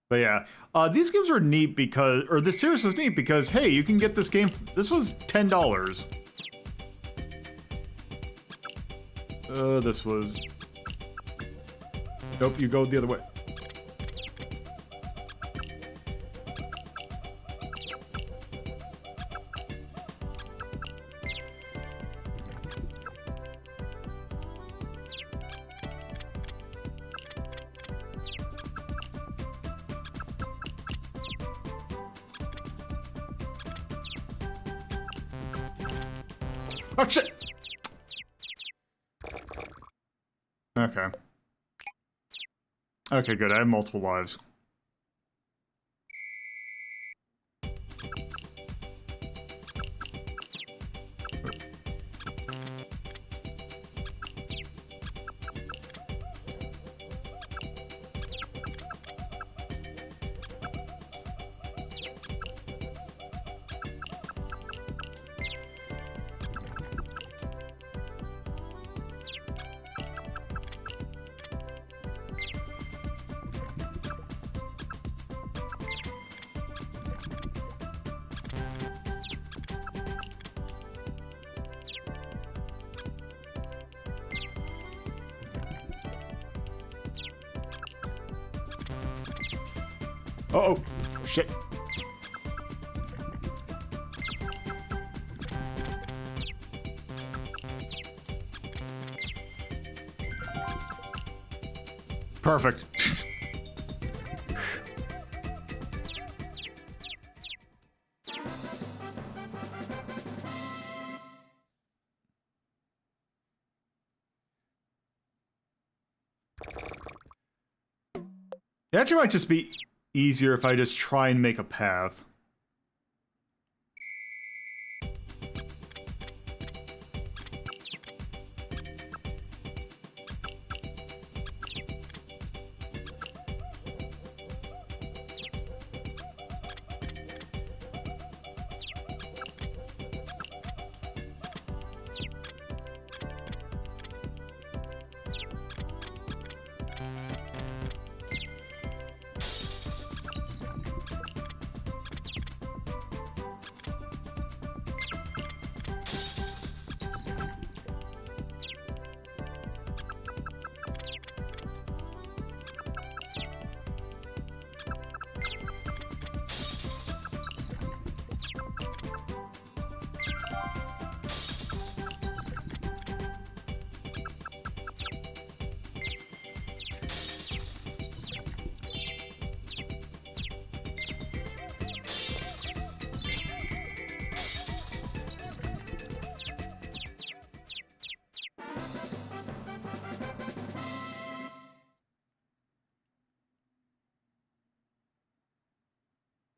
But yeah, these games were neat because, or this series was neat because, hey, you can get this game, this was $10. This was... Nope, you go the other way. Oh shit! Okay. Okay, good. I have multiple lives. Uh-oh. Shit. Perfect. It actually might just be easier if I just try and make a path.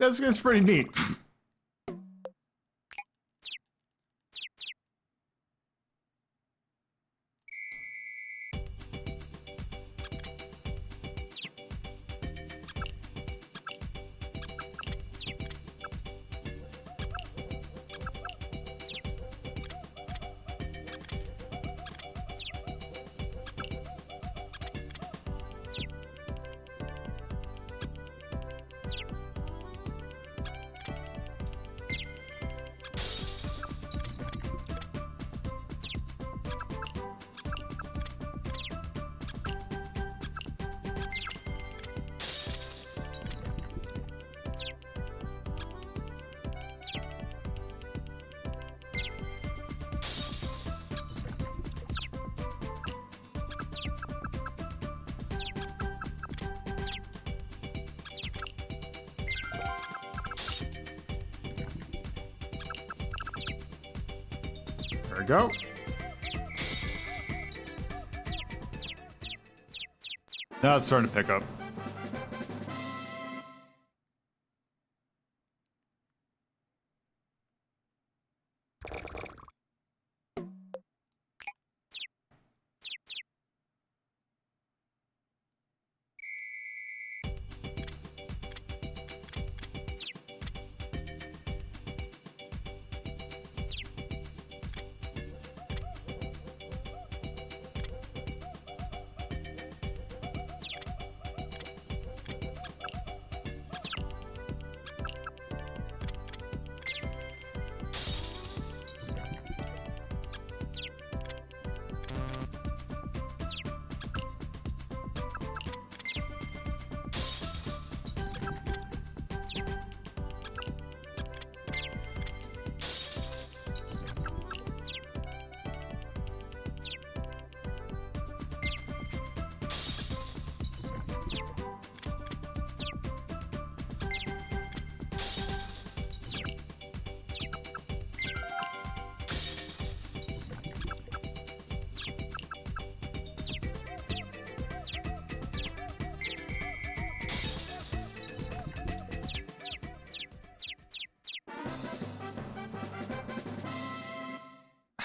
That's pretty neat. There we go. Now it's starting to pick up.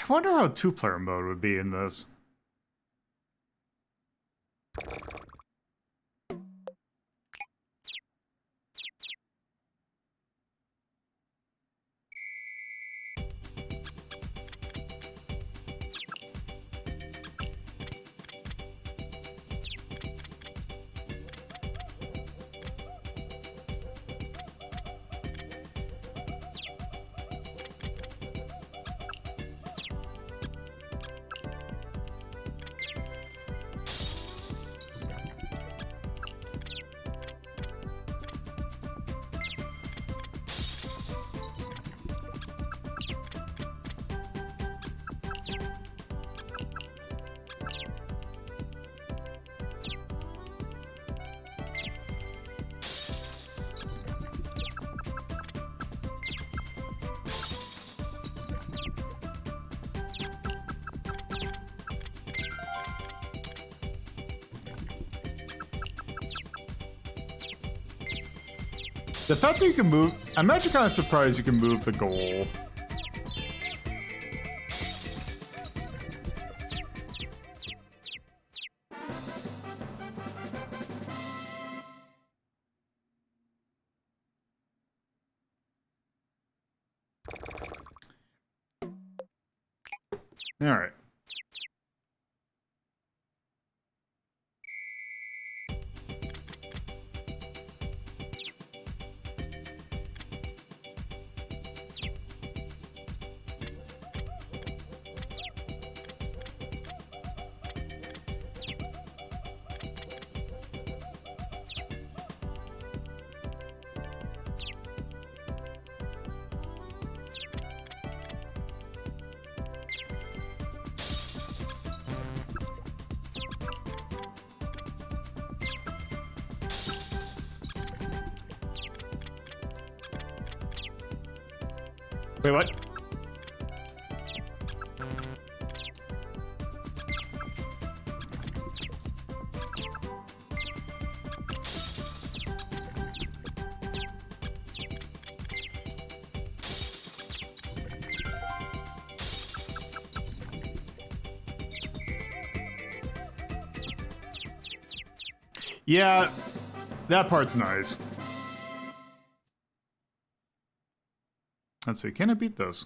I wonder how two-player mode would be in this. The fact that you can move, I'm actually kind of surprised you can move the goal. All right. Wait, what? Yeah, that part's nice. Let's see, can I beat those?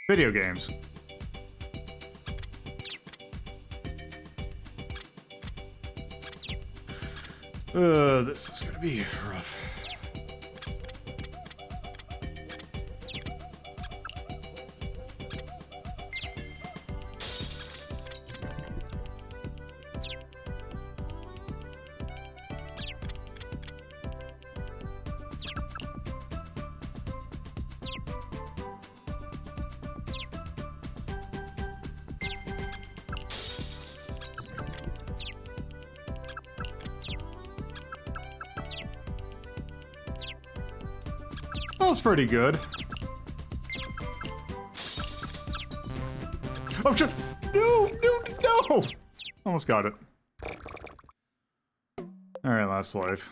Video games. This is gonna be rough. That was pretty good. Oh, shit! No, no, no! Almost got it. Alright, last life.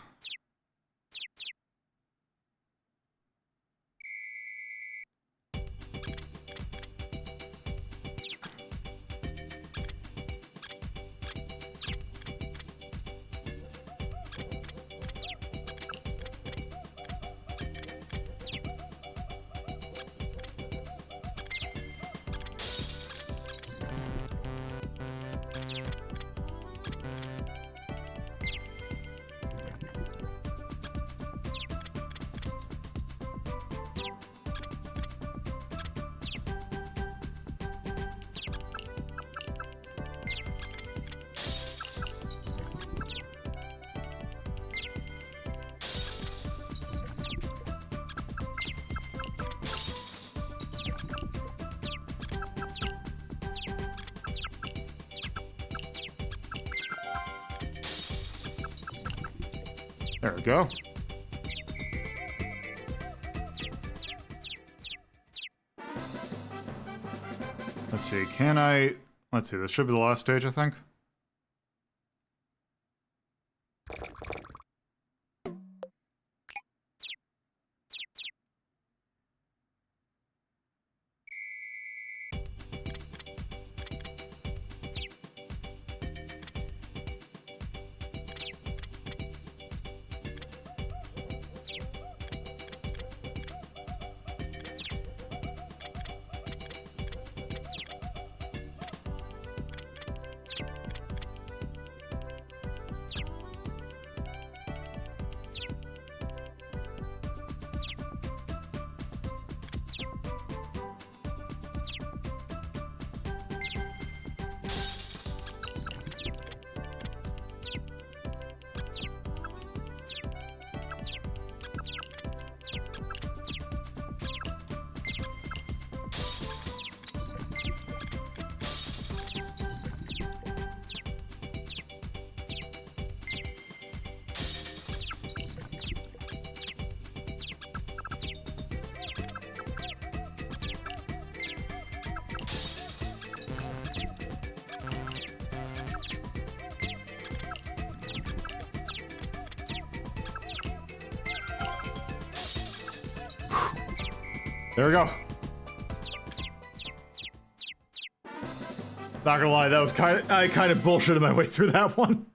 There we go. Let's see, can I... Let's see, this should be the last stage, I think. There we go. Not gonna lie, that was I kind of bullshitted my way through that one.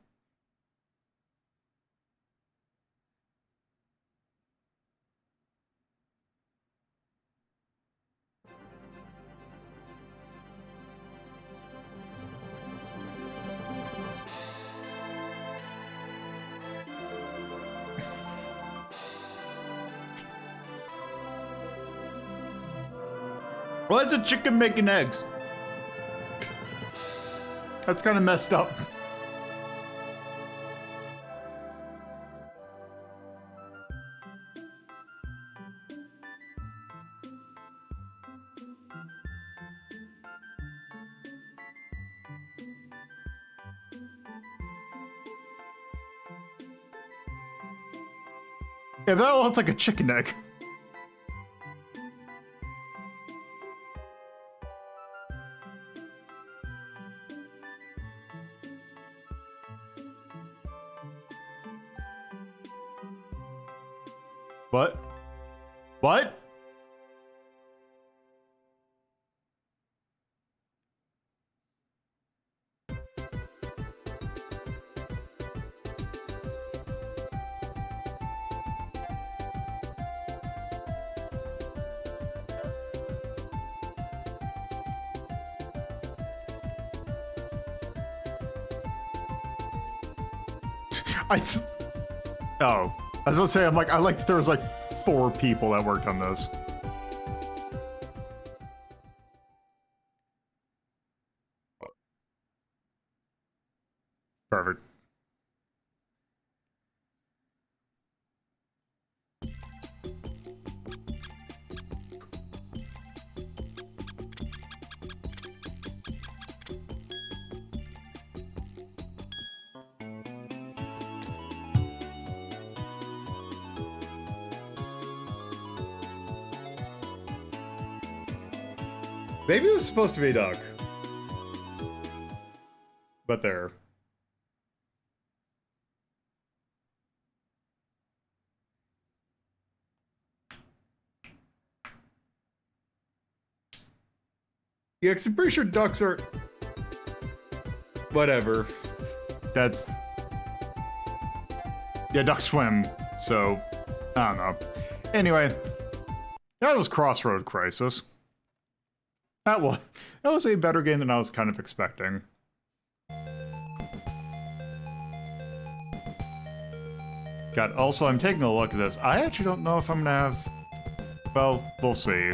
Why is a chicken making eggs? That's kind of messed up. Yeah, that looks like a chicken egg. What? What? I was about to say, I'm like, I like that there was like 4 people that worked on this. Perfect. Maybe it was supposed to be a duck. But there. Yeah, 'cause I'm pretty sure ducks are... Whatever. That's... Yeah, ducks swim, so... I don't know. Anyway, that was Crossroad Crisis. That was a better game than I was kind of expecting. God, also, I'm taking a look at this. I actually don't know if I'm gonna have... Well, we'll see.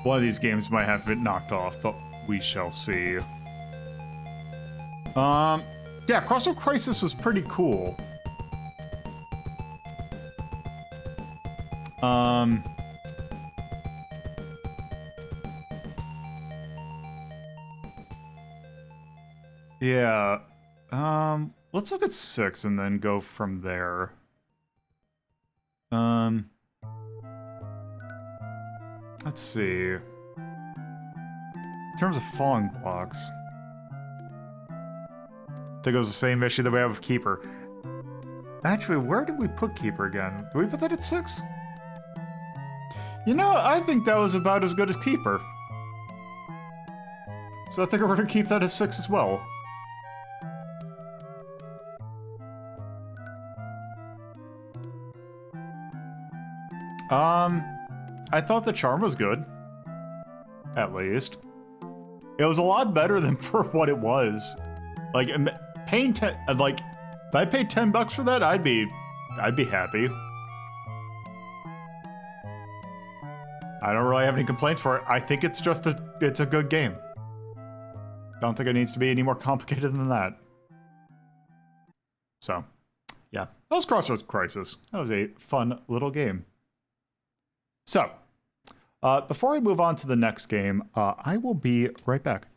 One of these games might have it knocked off, but we shall see. Yeah, Crossroad Crisis was pretty cool. Yeah. Let's look at 6 and then go from there. Let's see. In terms of falling blocks, I think it was the same issue that we have with Keeper. Actually, where did we put Keeper again? Did we put that at 6? You know, I think that was about as good as Keeper. So I think we're gonna keep that at 6 as well. I thought the charm was good. At least. It was a lot better than for what it was. Like, paying like, if I paid $10 for that, I'd be happy. I don't really have any complaints for it. I think it's just it's a good game. Don't think it needs to be any more complicated than that. So, yeah. That was Crossroads Crisis. That was a fun little game. So, before I move on to the next game, I will be right back.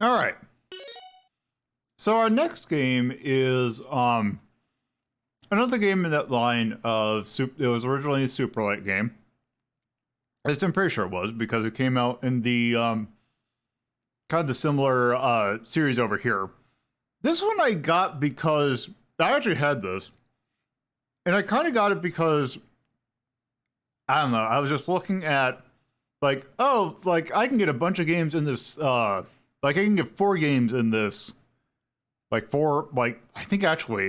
All right. So our next game is another game in that line of it was originally a Super Light game. At least I'm pretty sure it was because it came out in the kind of the similar series over here. This one I got because I actually had this, and I kind of got it because I don't know. I was just looking at like, oh, like I can get a bunch of games in this. Like I can get 4 games in this. Like 4, like I think actually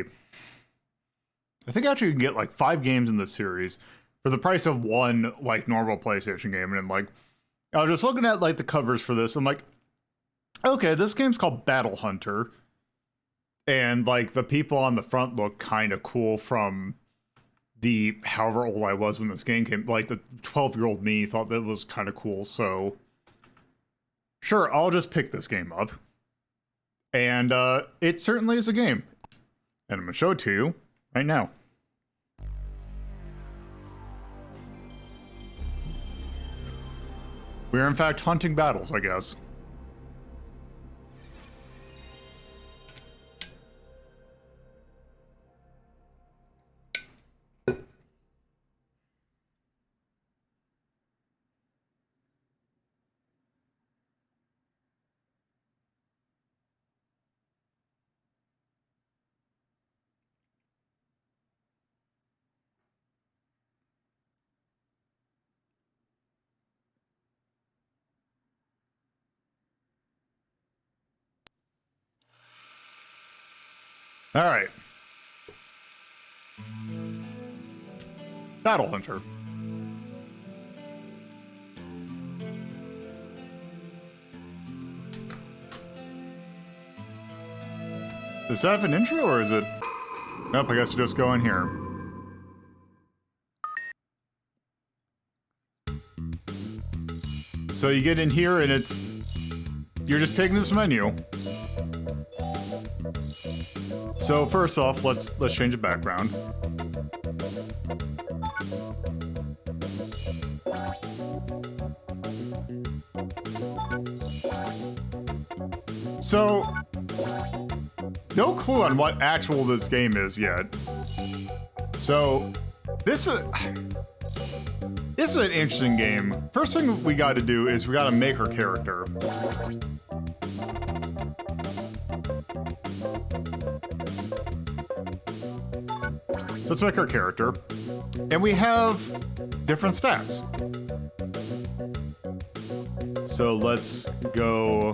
you can get like 5 games in this series for the price of one like normal PlayStation game. And like I was just looking at like the covers for this. I'm like, okay, this game's called Battle Hunter, and like the people on the front look kind of cool from the however old I was when this game came. Like the 12-year-old me thought that was kind of cool. So sure, I'll just pick this game up. And it certainly is a game. And I'm going to show it to you right now. We're in fact hunting battles, I guess. All right. Battle Hunter. Does that have an intro or is it? Nope, I guess just go in here. So you get in here and you're just taking this menu. So first off, let's change the background. So no clue on what actual this game is yet. So this is an interesting game. First thing we got to do is we got to make our character. So let's make our character. And we have different stats. So let's go.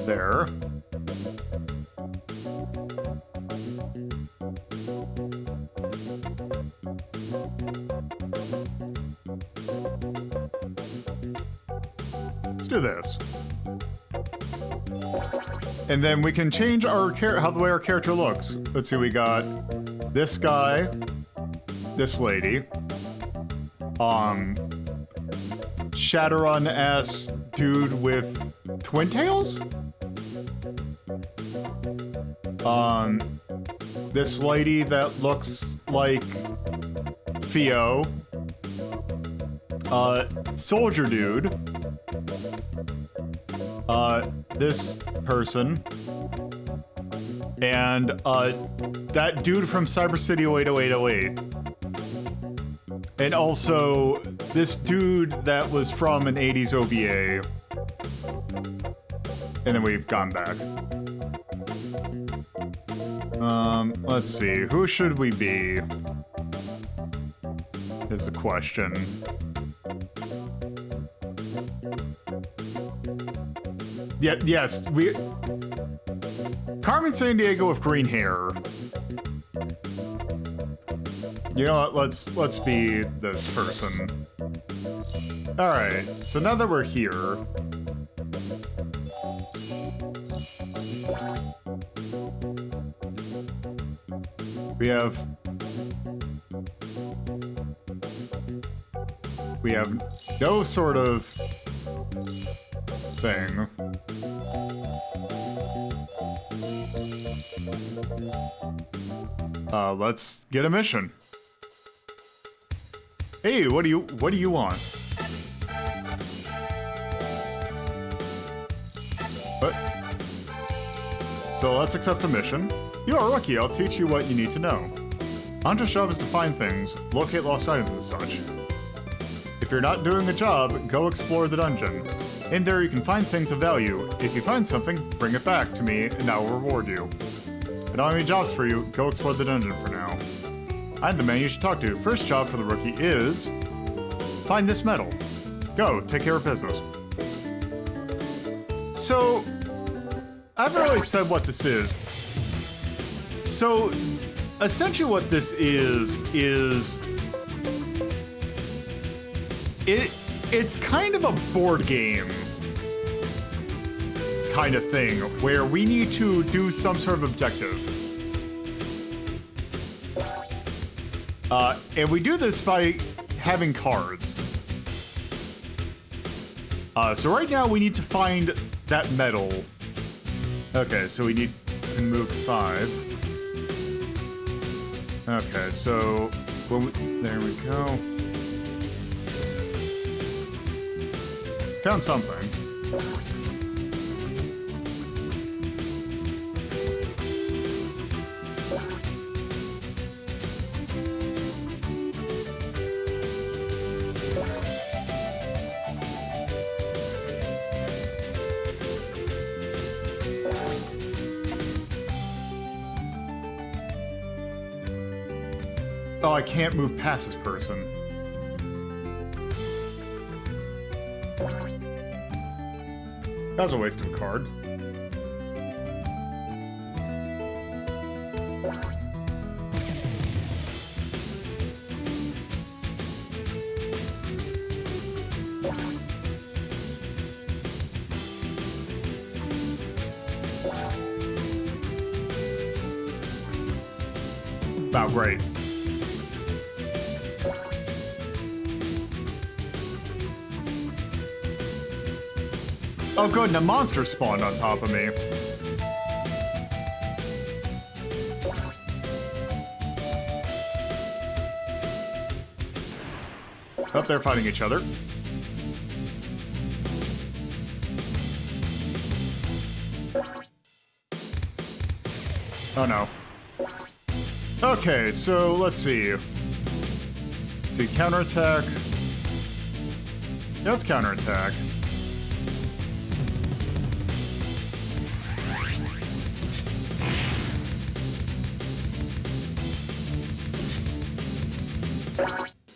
There. Let's do this. And then we can change our how the way our character looks. Let's see, we got this guy, this lady, Shadowrun-ass dude with twin tails? This lady that looks like Theo, soldier dude, this person, and that dude from Cyber City 080808. And also this dude that was from an 80s OVA. And then we've gone back. Let's see. Who should we be? Is the question. Yeah, yes, Carmen Sandiego with green hair. You know what? Let's be this person. All right. So now that we're here, we have no sort of thing. Let's get a mission. Hey, what do you want? What? So let's accept a mission. You are a rookie, I'll teach you what you need to know. Hunter's job is to find things, locate lost items and such. If you're not doing a job, go explore the dungeon. In there you can find things of value. If you find something, bring it back to me and I will reward you. I don't have any jobs for you, go explore the dungeon for now. I'm the man you should talk to. First job for the rookie is... find this medal. Go, take care of business. So, I haven't really said what this is. So, essentially what this is it's kind of a board game kind of thing where we need to do some sort of objective. And we do this by having cards. So right now we need to find that medal. Okay, so we need to move 5. Okay, so there we go. Found something. Oh, I can't move past this person. That was a waste of a card. Wow, great. Oh good, and a monster spawned on top of me. Oh, they're fighting each other. Oh no. Okay, so let's see. Counterattack. Yeah, let's counterattack.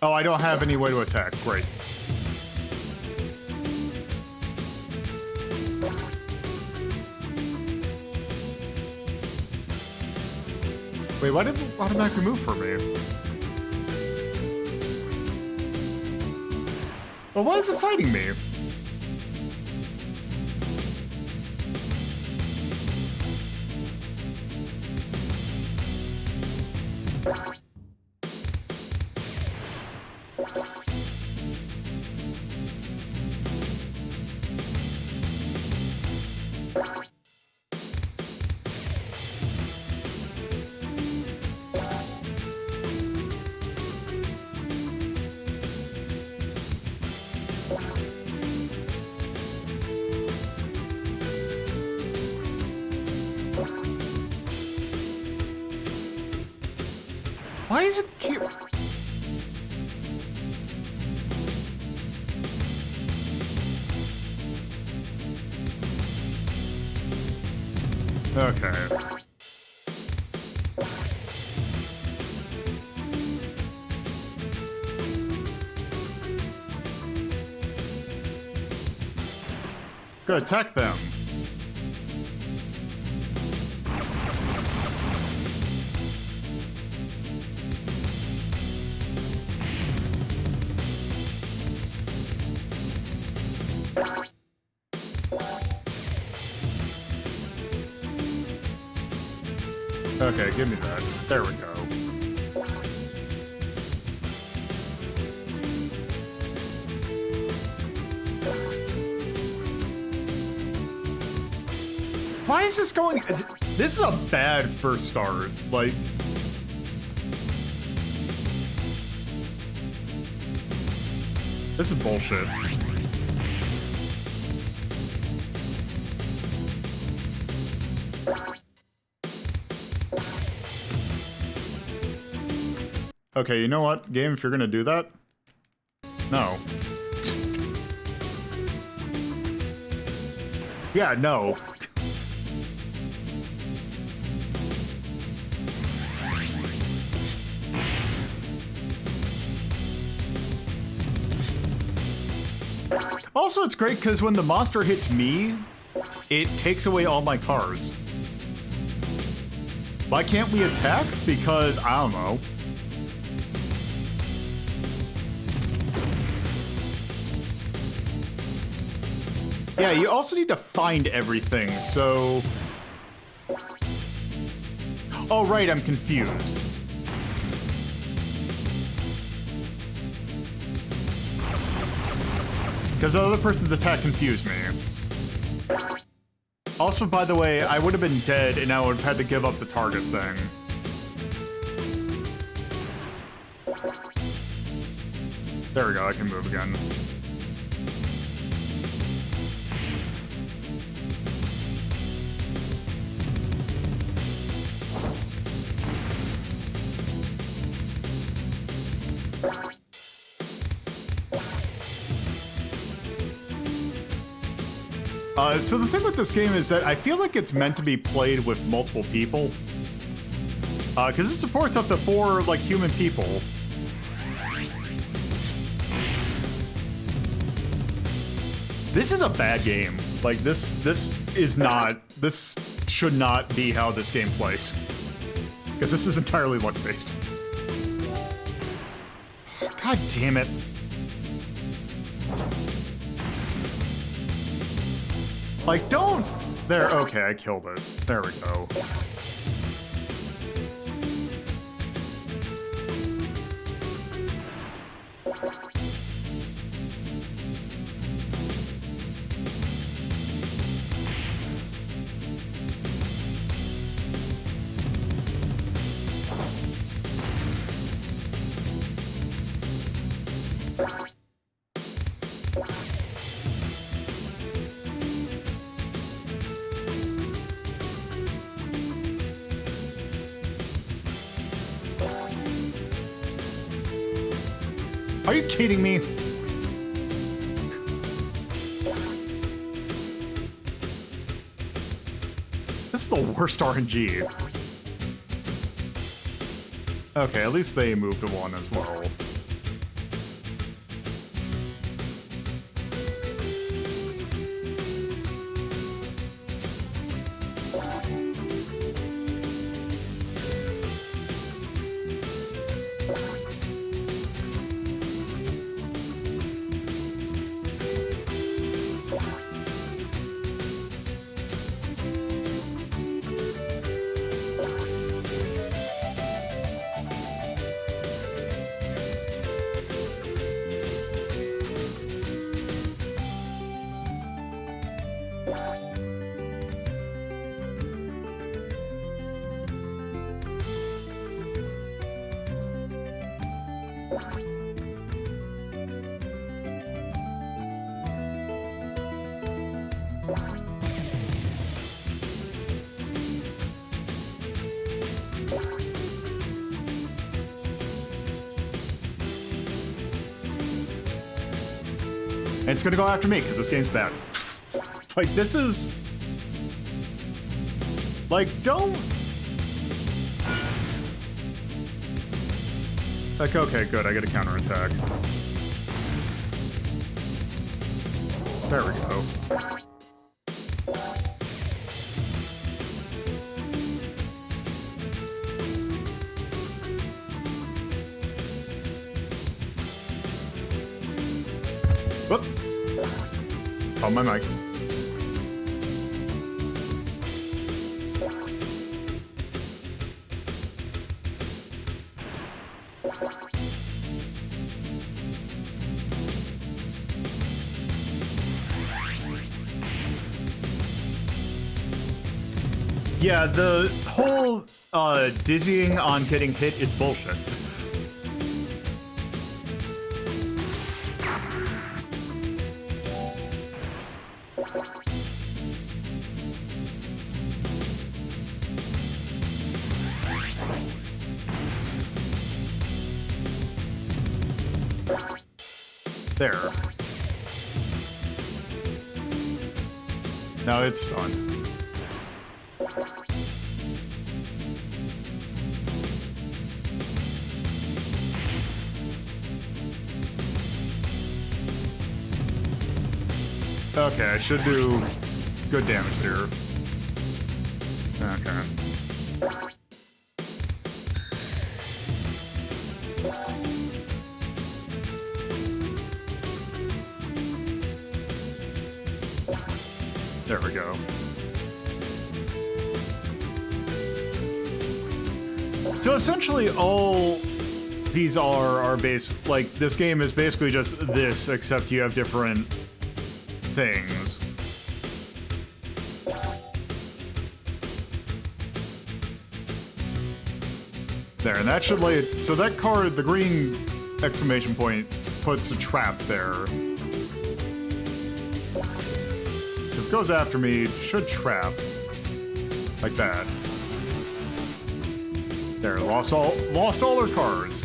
Oh, I don't have any way to attack. Great. Wait, why did it automatically move for me? Well, why is it fighting me? Why is it keep... Okay. Go attack them. Okay, give me that. There we go. Why is this going... This is a bad first start. Like... This is bullshit. Okay, you know what, game, if you're gonna do that? No. Yeah, no. Also, it's great because when the monster hits me, it takes away all my cards. Why can't we attack? Because, I don't know. Yeah, you also need to find everything, so... Oh, right, I'm confused. Because the other person's attack confused me. Also, by the way, I would have been dead and I would have had to give up the target thing. There we go, I can move again. So the thing with this game is that I feel like it's meant to be played with multiple people. Because it supports up to 4, like, human people. This is a bad game. Like, this should not be how this game plays. Because this is entirely luck-based. God damn it. Like, don't... There, okay, I killed it. There we go. Are you kidding me? This is the worst RNG. Okay, at least they moved to 1 as well. And it's gonna go after me, because this game's bad. Like, this is... Like, don't... Like, okay, good, I get a counterattack. There we go. Whoop. Oh, my mic. Yeah, the whole dizzying on getting hit is bullshit. There. Now it's done. Okay, I should do good damage there. Okay. There we go. So essentially all these are like this game is basically just this, except you have different things. There, and that should lay it. So that card, the green exclamation point, puts a trap there. So if it goes after me, it should trap. Like that. There, lost all their cards.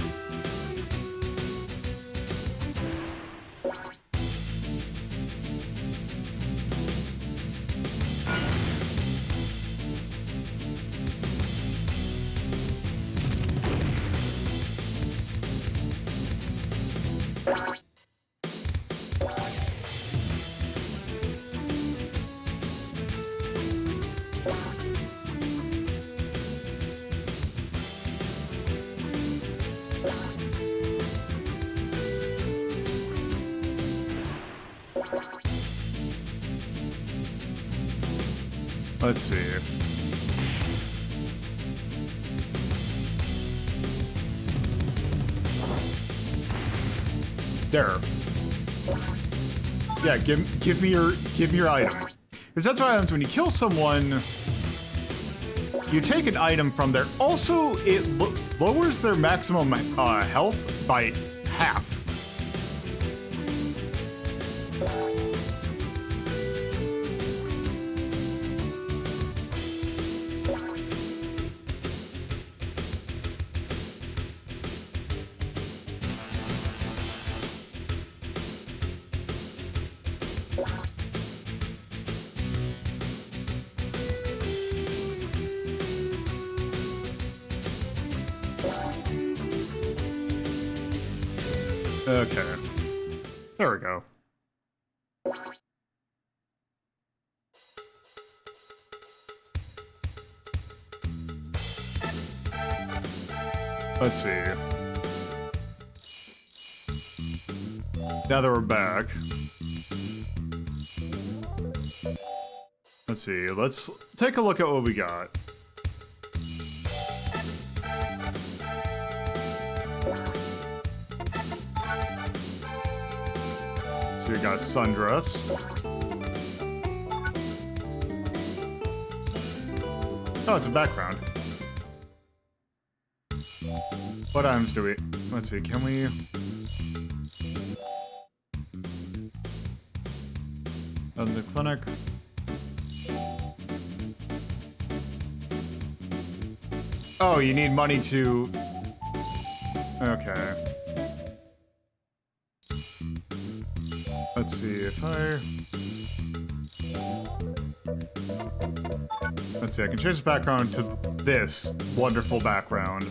Let's see. There. Yeah, give me your item. Because that's what happens when you kill someone. You take an item from there. Also, it lowers their maximum health by half. Okay. There we go. Let's see. Now that we're back. Let's see. Let's take a look at what we got. So you got Sundress. Oh, it's a background. What items do we... Let's see, can we... the clinic. Oh, you need money to... Okay. Let's see if I... Let's see, I can change the background to this wonderful background.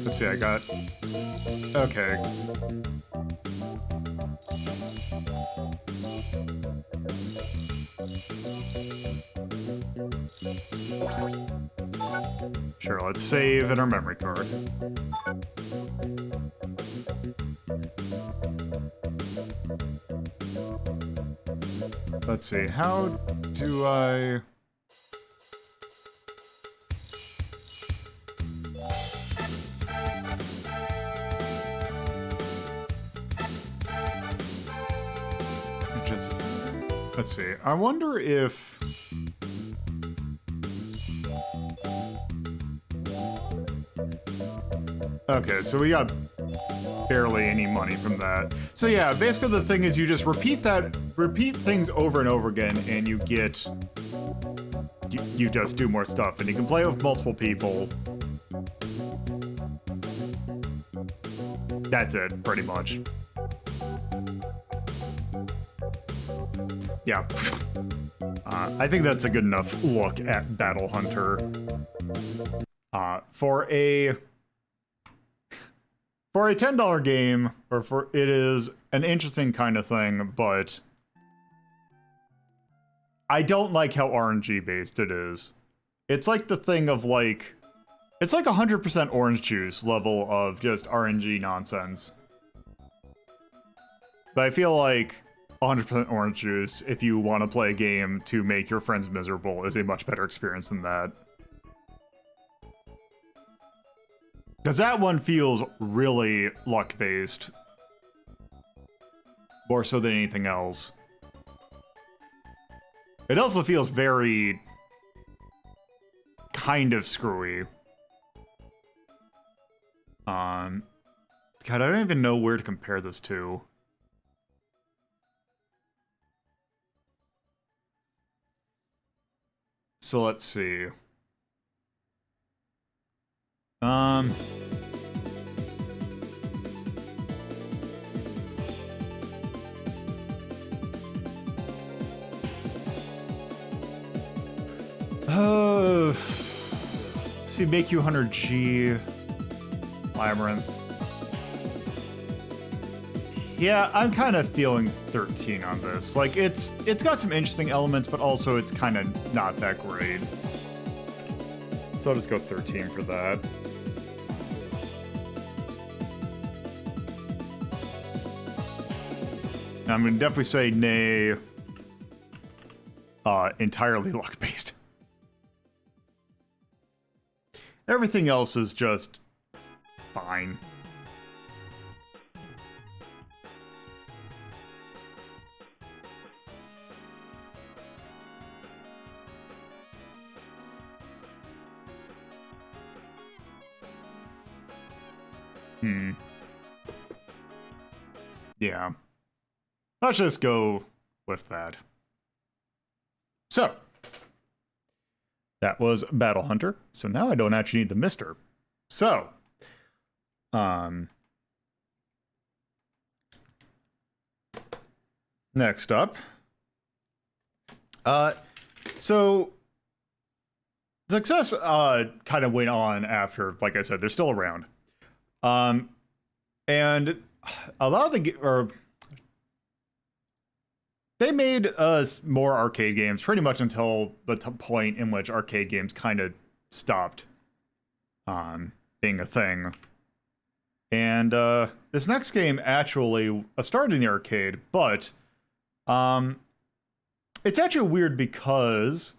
Let's see, I got... Okay. Sure, let's save in our memory card. Let's see, how do I... just... Let's see. I wonder if... Okay, so we got barely any money from that. So yeah, basically the thing is you just repeat things over and over again, and you get... You just do more stuff, and you can play with multiple people. That's it, pretty much. Yeah. I think that's a good enough look at Battle Hunter. For a $10 game, it is an interesting kind of thing, but I don't like how RNG based it is. It's like the thing of like, it's like 100% orange juice level of just RNG nonsense. But I feel like 100% orange juice, if you want to play a game to make your friends miserable, is a much better experience than that. Because that one feels really luck-based. More so than anything else. It also feels very... kind of screwy. God, I don't even know where to compare this to. So let's see. See, make you 100G Labyrinth. Yeah, I'm kind of feeling 13 on this. Like, it's got some interesting elements, but also it's kind of not that great. So I'll just go 13 for that. I'm gonna definitely say nay. Entirely luck-based. Everything else is just fine. Yeah. Let's just go with that. So, that was Battle Hunter. So now I don't actually need the Mister. So, next up. So, success kind of went on after, like I said, they're still around. And a lot of they made more arcade games pretty much until the point in which arcade games kind of stopped being a thing. And this next game actually started in the arcade, but it's actually weird because,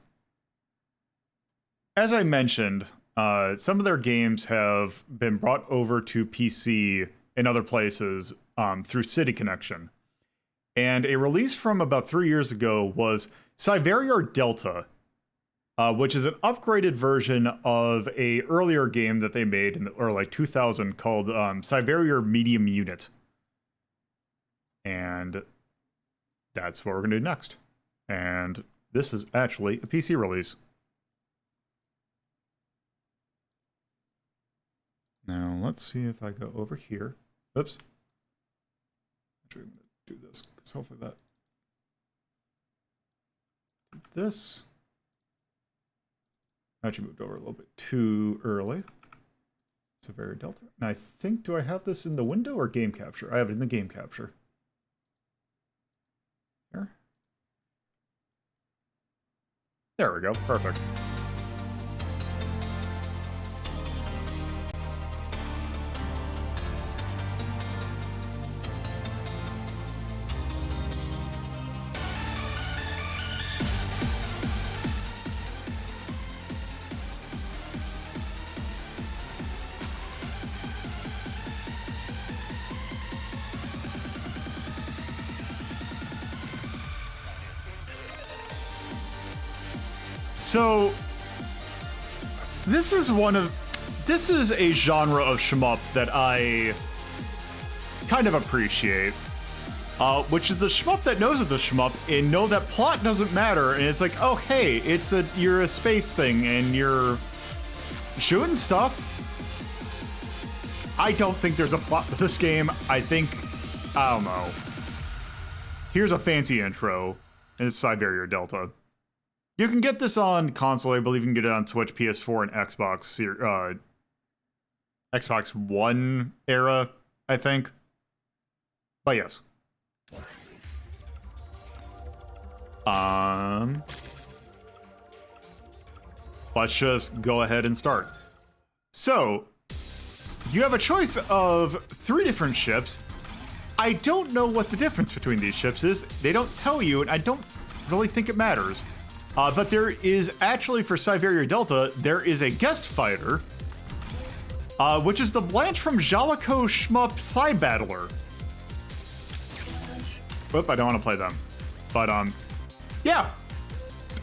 as I mentioned, some of their games have been brought over to PC in other places through City Connection. And a release from about 3 years ago was Psyvariar Delta, which is an upgraded version of a earlier game that they made in the early 2000 called Psyvariar Medium Unit. And that's what we're going to do next. And this is actually a PC release. Now, let's see if I go over here. Oops. Actually, I'm going to do this, because hopefully that... This... Actually moved over a little bit too early. Psyvariar Delta. And I think, do I have this in the window or game capture? I have it in the game capture. There. There we go. Perfect. So this is a genre of shmup that I kind of appreciate, which is the shmup that knows it's a shmup and know that plot doesn't matter, and it's like, oh hey, you're a space thing and you're shooting stuff. I don't think there's a plot to this game. I don't know. Here's a fancy intro, and it's Psyvariar Delta. You can get this on console. I believe you can get it on Switch, PS4, and Xbox One era, I think. But yes. Let's just go ahead and start. So, you have a choice of 3 different ships. I don't know what the difference between these ships is. They don't tell you, and I don't really think it matters. But there is actually, for Psyvariar Delta, there is a guest fighter, which is the Blanche from Jalico Shmup Psy-Battler. Oop, I don't want to play them. But, yeah.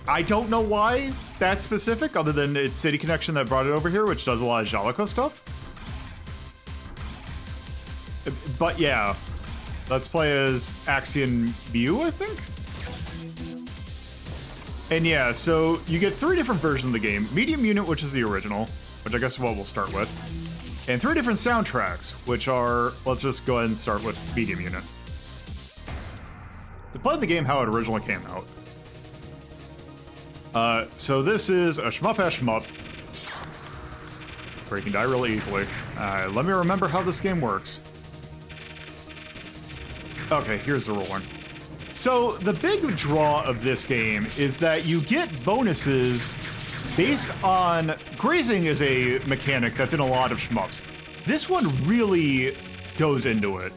I don't know why that's specific, other than it's City Connection that brought it over here, which does a lot of Jalico stuff. But yeah, let's play as Axion Mew, I think? And yeah, so you get 3 different versions of the game. Medium Unit, which is the original, which I guess is what we'll start with. And 3 different soundtracks, which are, let's just go ahead and start with Medium Unit. To play the game how it originally came out. So this is a shmup. Where you can die really easily. Let me remember how this game works. Okay, here's the ruling. So the big draw of this game is that you get bonuses based on grazing is a mechanic that's in a lot of shmups. This one really goes into it.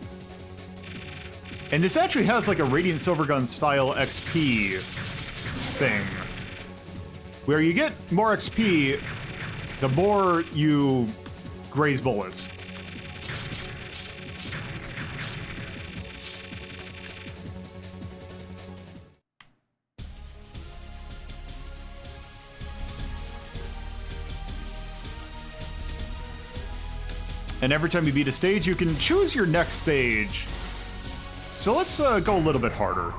And this actually has like a Radiant Silvergun style XP thing, where you get more XP the more you graze bullets. And every time you beat a stage, you can choose your next stage. So let's go a little bit harder.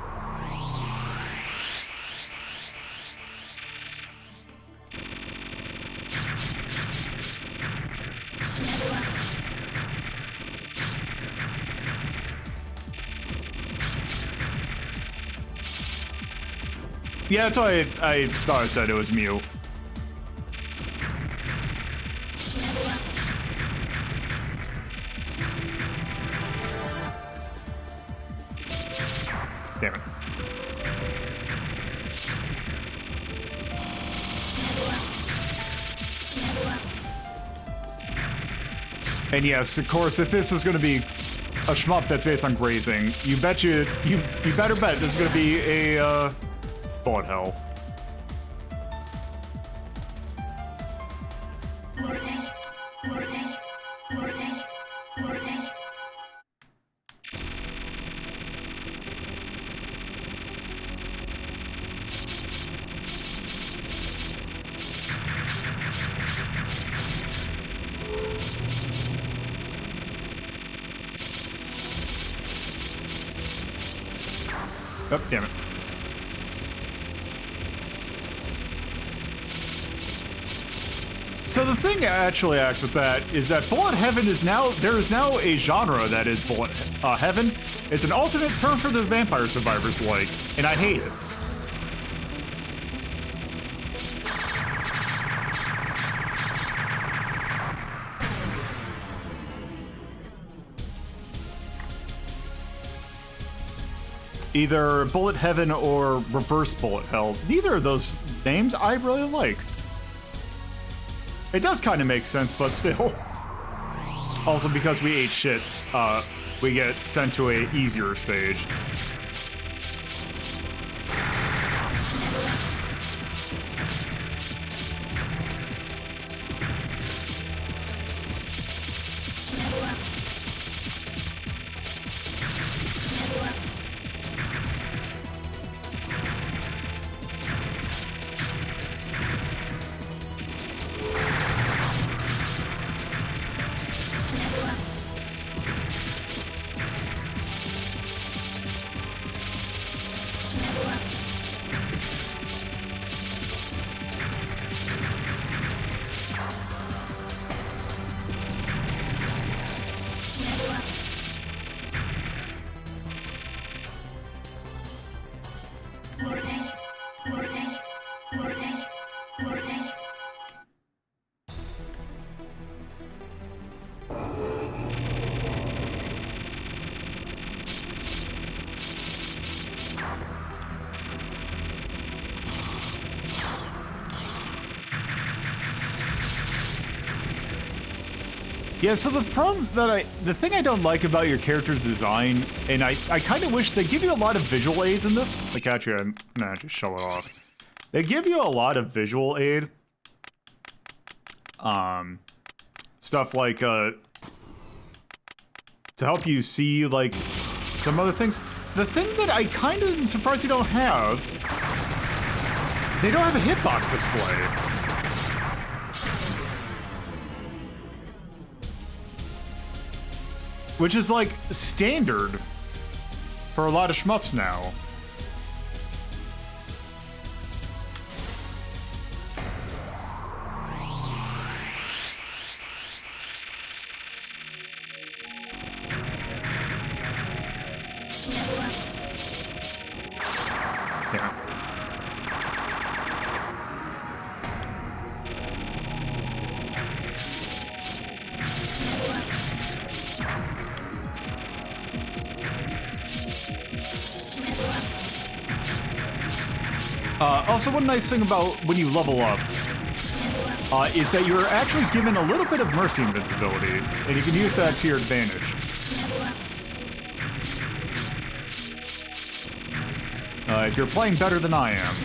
Yeah, that's why I thought I said it was Mew. Damn it. And yes, of course, if this is going to be a shmup that's based on grazing, you better bet this is going to be a bullet hell. Oh, damn it. So the thing actually acts with that is that Bullet Heaven is now, there is now a genre that is Bullet Heaven. It's an alternate term for the Vampire Survivors like, and I hate it. Either Bullet Heaven or Reverse Bullet Hell. Neither of those names I really like. It does kind of make sense, but still. Also, because we ate shit, we get sent to a easier stage. Yeah, so the thing I don't like about your character's design, and I kind of wish they give you a lot of visual aids in this. Like, actually, nah, just shut it off. They give you a lot of visual aid. Stuff like, to help you see, like, some other things. The thing that I kind of am surprised you don't have, they don't have a hitbox display. Which is, like, standard for a lot of shmups now. Yeah. Also, one nice thing about when you level up is that you're actually given a little bit of mercy invincibility, and you can use that to your advantage. If you're playing better than I am.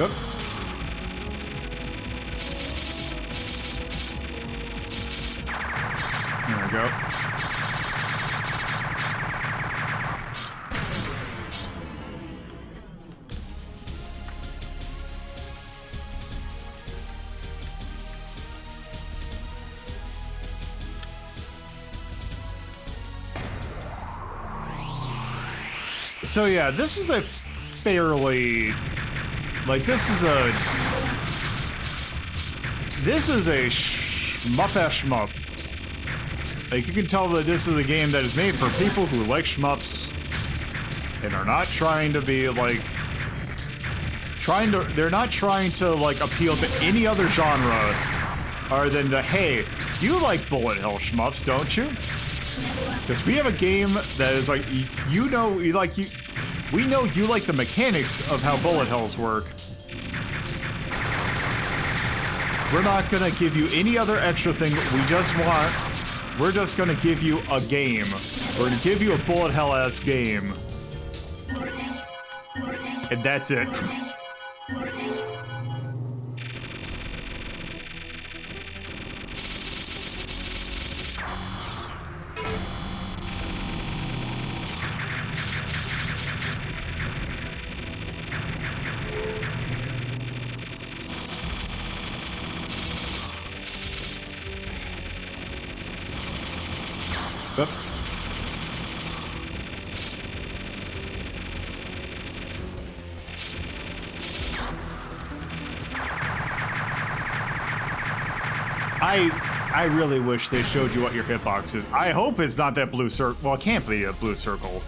Oop. There we go. So yeah, this is a fairly... Like, this is a shmup-ass shmup. Like, you can tell that this is a game that is made for people who like shmups and are not trying to be, like, they're not trying to, like, appeal to any other genre other than the, hey, you like bullet hell shmups, don't you? Because we have a game that is, like, we know you like the mechanics of how bullet hells work. We're not gonna give you any other extra thing. We're just gonna give you a game. We're gonna give you a bullet hell ass game. And that's it. Oop. I really wish they showed you what your hitbox is. I hope it's not that blue circle. Well, it can't be a blue circle.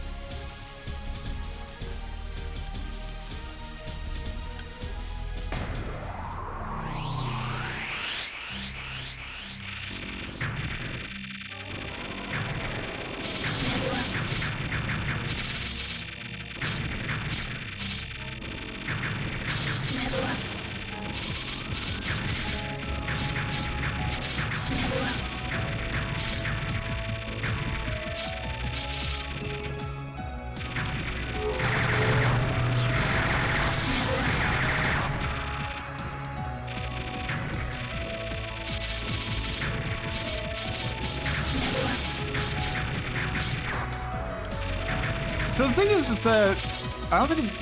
So the thing is that I don't think,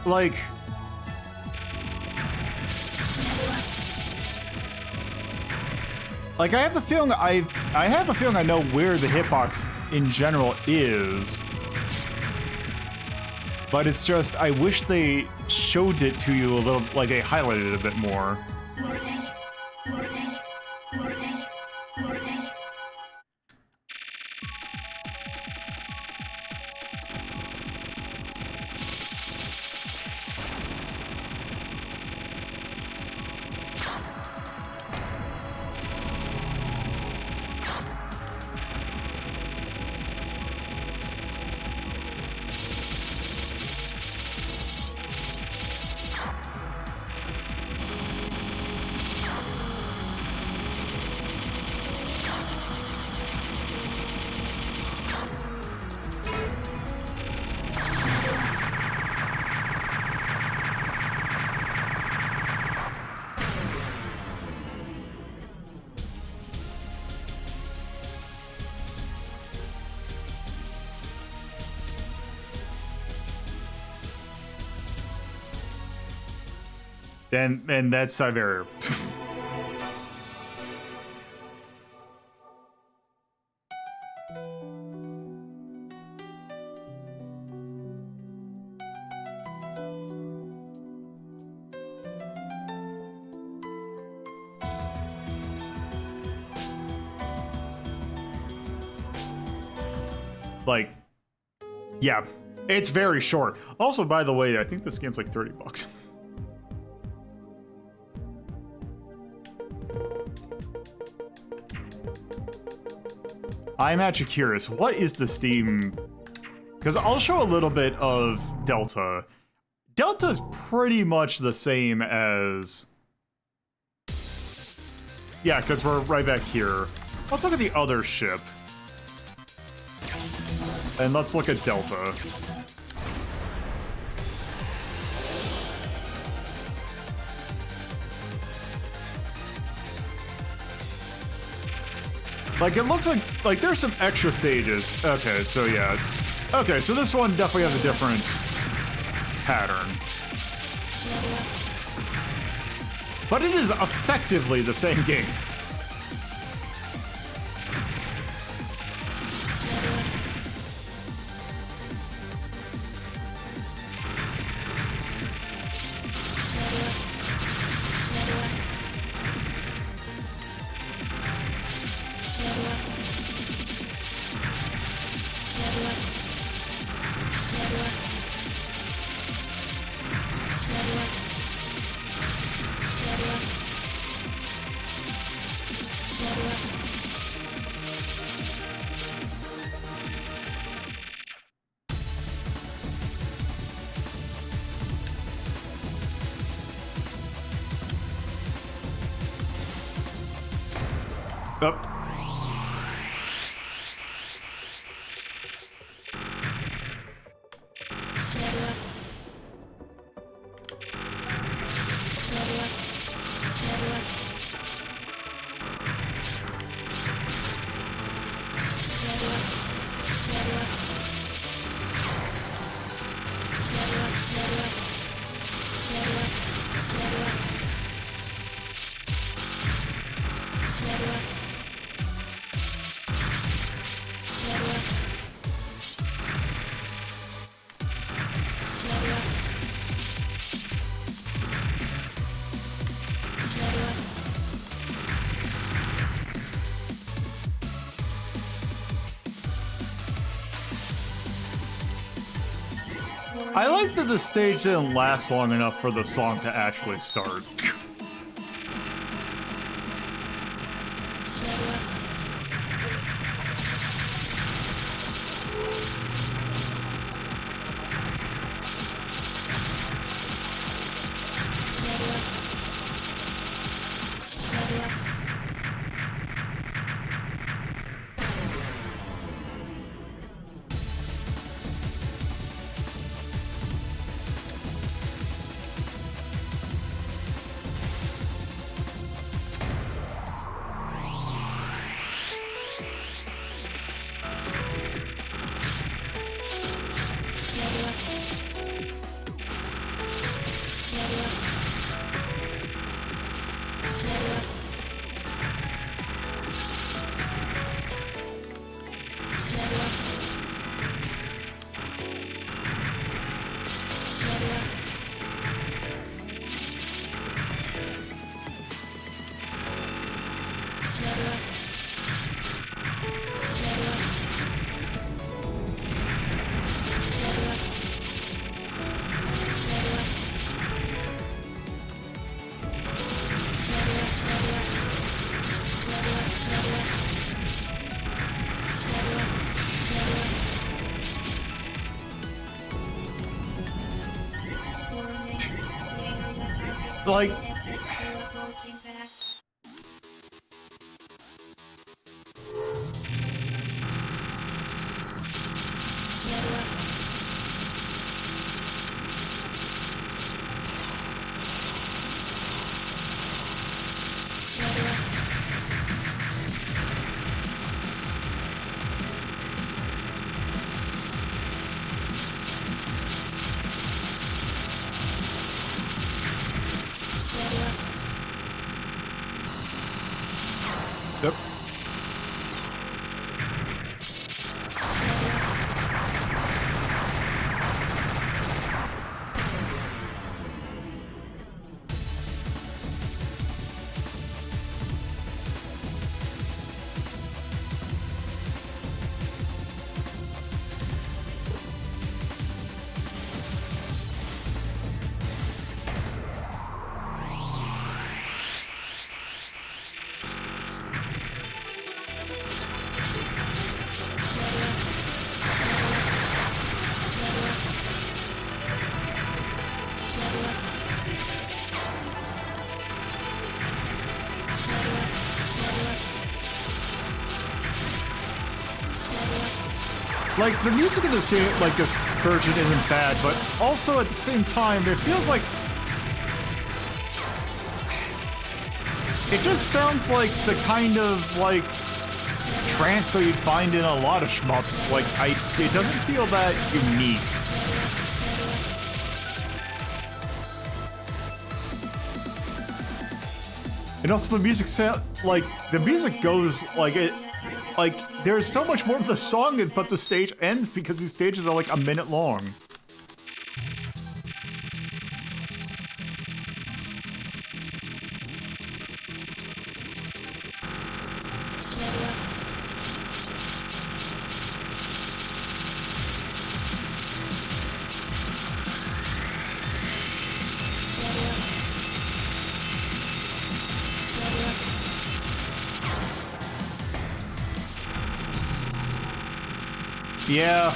like, I have a feeling I have a feeling I know where the hitbox in general is, but it's just I wish they showed it to you a little, like they highlighted it a bit more. And that's Psyvariar. Like, yeah, it's very short. Also, by the way, I think this game's like $30. I'm actually curious, what is the Steam? Because I'll show a little bit of Delta. Delta's pretty much the same as... Yeah, because we're right back here. Let's look at the other ship. And let's look at Delta. Like, it looks like there's some extra stages. Okay, so yeah. Okay, so this one definitely has a different pattern. But it is effectively the same game. Oh. I like that the stage didn't last long enough for the song to actually start. Like, yep. Like, the music in this game, like, this version isn't bad, but also at the same time, it feels like... It just sounds like the kind of, like, trance that you'd find in a lot of shmups. Like, it doesn't feel that unique. And also the music sound, like, the music goes, like, there's so much more of the song, but the stage ends because these stages are like a minute long. Yeah.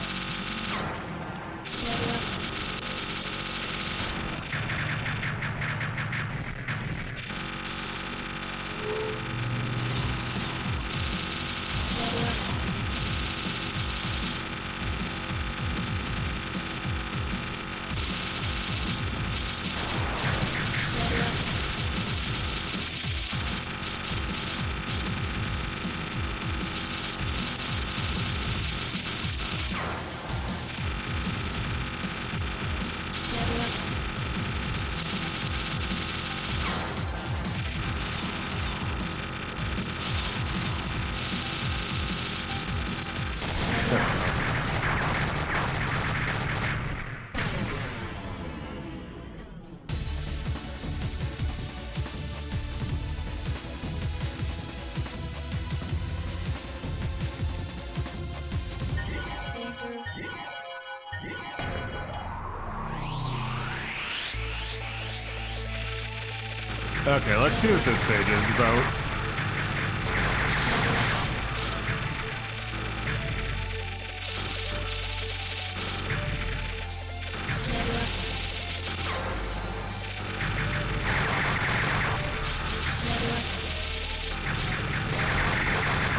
Okay, let's see what this stage is about.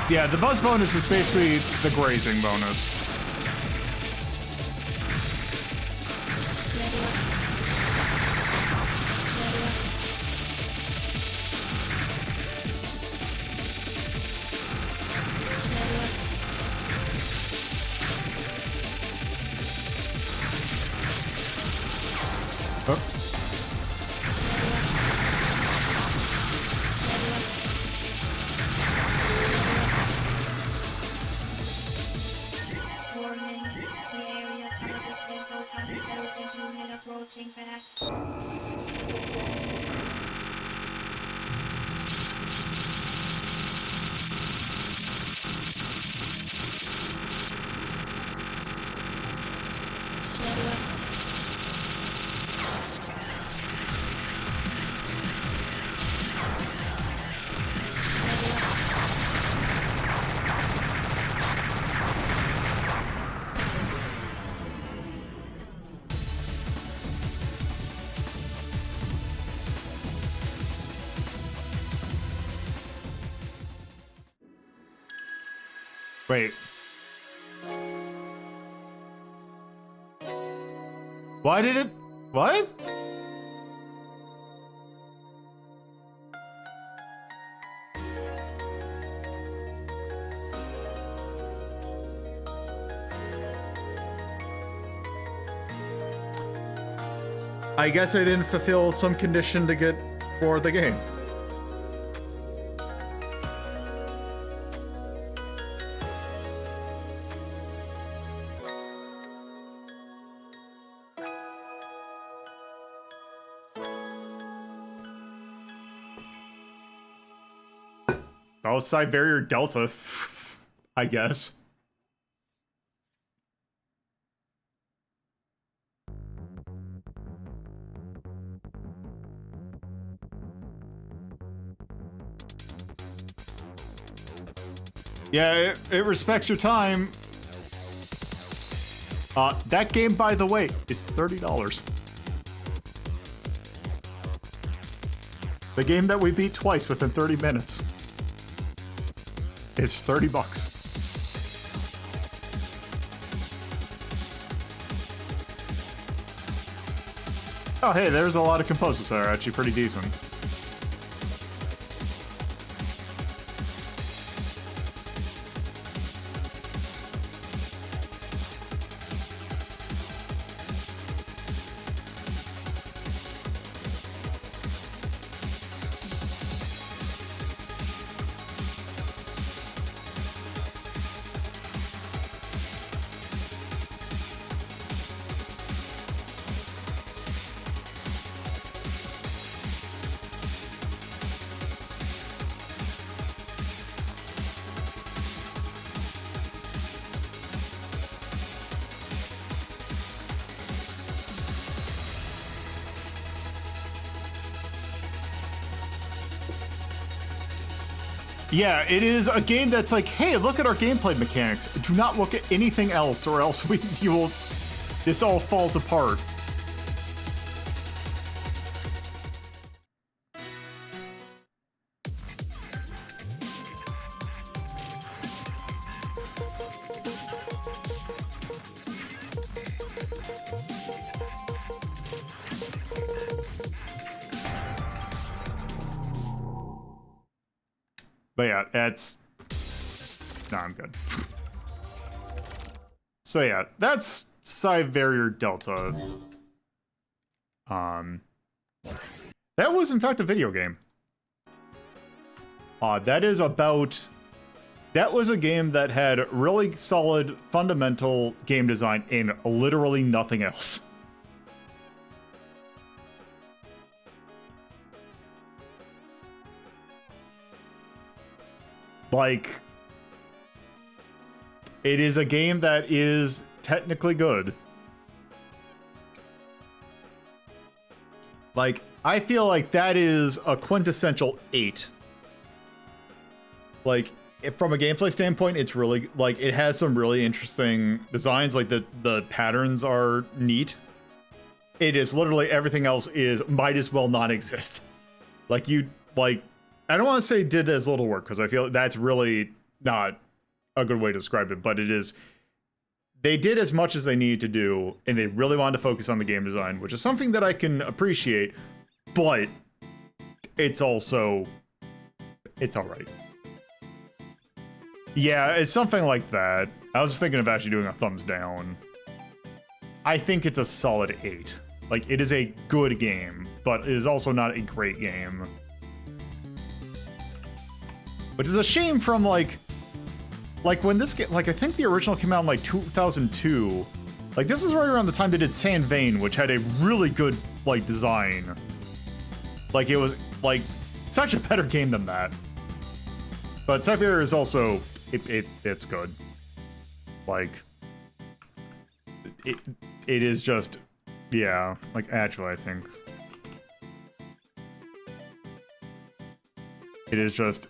Yeah, the buzz bonus is basically the grazing bonus. Wait. Why did it... What? I guess I didn't fulfill some condition to get for the game. Oh, Psyvariar Delta, I guess. Yeah, it respects your time. That game, by the way, is $30. The game that we beat twice within 30 minutes. It's $30. Oh, hey, there's a lot of composers that are actually pretty decent. Yeah, it is a game that's like, hey, look at our gameplay mechanics. Do not look at anything else, or else you will. This all falls apart. But yeah, it's... No, I'm good. So yeah, that's Psyvariar Delta. That was in fact a video game. That is about... That was a game that had really solid fundamental game design and literally nothing else. Like, it is a game that is technically good. Like, I feel like that is a quintessential 8. Like, from a gameplay standpoint, it's really, like, it has some really interesting designs. Like, the patterns are neat. It is literally everything else is might as well not exist. Like, I don't want to say did as little work, because I feel that's really not a good way to describe it, but it is... They did as much as they needed to do, and they really wanted to focus on the game design, which is something that I can appreciate, but it's also... It's alright. Yeah, it's something like that. I was thinking of actually doing a thumbs down. I think it's a solid 8. Like, it is a good game, but it is also not a great game. Which is a shame from, like when this game, like, I think the original came out in, like, 2002. Like, this is right around the time they did Sand Vein, which had a really good, like, design. Like, it was, like, such a better game than that. But Psyvariar is also, it's good. Like, it is just, yeah, like, actually, I think. It is just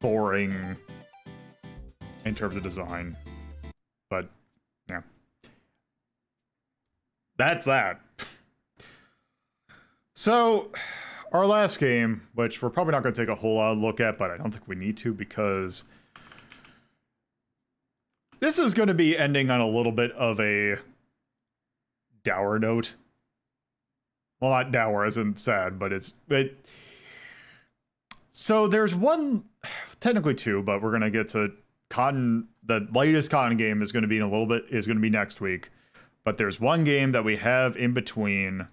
boring in terms of design, but yeah, that's that. So our last game, which we're probably not going to take a whole lot of look at, but I don't think we need to, because This is going to be ending on a little bit of a dour note. Well, not dour as in sad, but so there's one, technically two, but we're going to get to Cotton. The latest Cotton game is going to be is going to be next week. But there's one game that we have in between.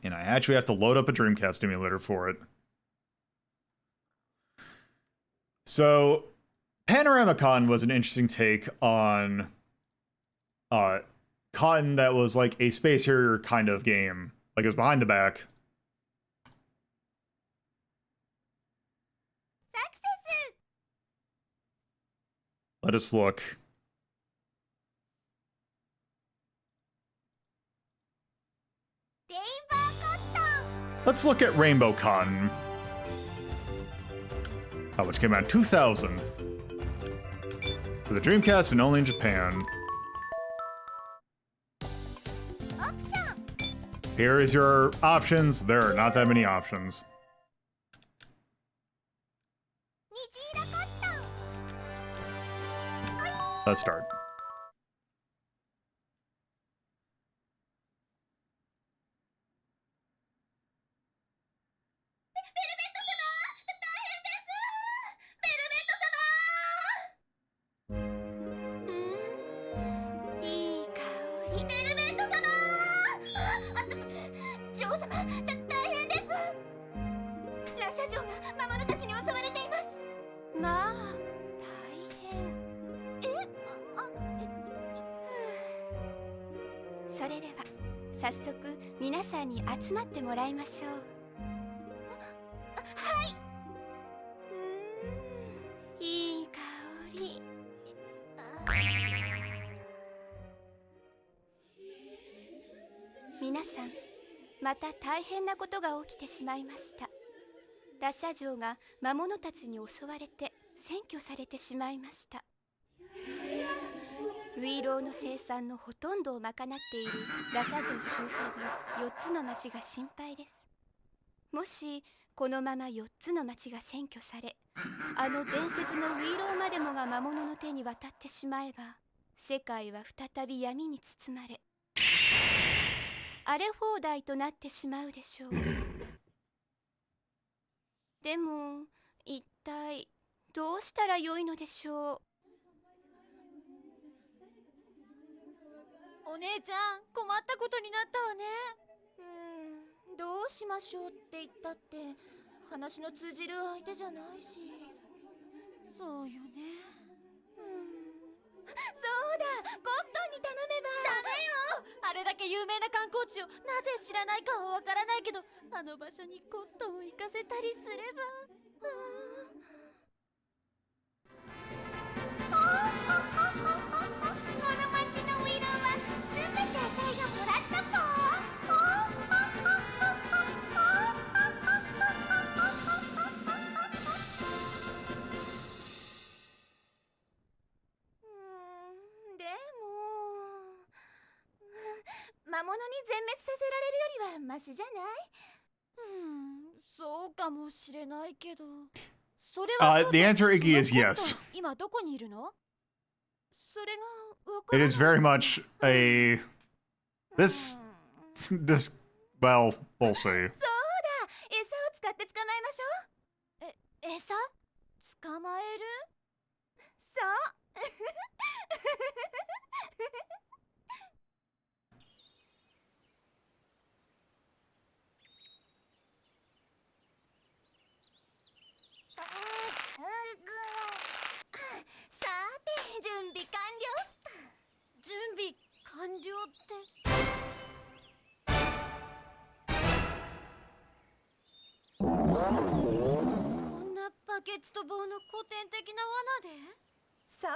And I actually have to load up a Dreamcast emulator for it. So, Panoramicon was an interesting take on Cotton that was like a Space Harrier kind of game. Like it was behind the back. Let us look. Let's look at Rainbow Cotton. Which came out in 2000. For the Dreamcast and only in Japan. Here is your options. There are not that many options. Let's start.皆さん、また大変なことが起きてしまいました。ラシャ城が魔物たちに襲われて占拠されてしまいました。ウイローの生産のほとんどを賄っているラシャ城周辺の4つの町が心配です。もしこのまま4つの町が占拠され、あの伝説のウイローまでもが魔物の手に渡ってしまえば、世界は再び闇に包まれ、荒れ放題となってしまうでしょう。でも一体どうしたらよいのでしょう。お姉ちゃん、困ったことになったわね。どうしましょうって言ったって話の通じる相手じゃないし。そうよね。そうだ、ゴッドンに頼めば。ダメよ、あれだけ有名な観光地をなぜ知らないかはわからないけど、あの場所にゴッドンを行かせたりすれば。この町のウィローはすべてあたいがもらったぽでも魔物に全滅させられるよりはマシじゃない？そうかもしれないけど。それはそう。The answer, Iggy, is yes. 今どこにいるの？それがわからない。 It is very much a well, we'll see. そうだ、餌を使って捕まえましょう。餌？捕まえる？そう。さて、準備完了。準備完了って。こんなバケツと棒の古典的な罠で？そう。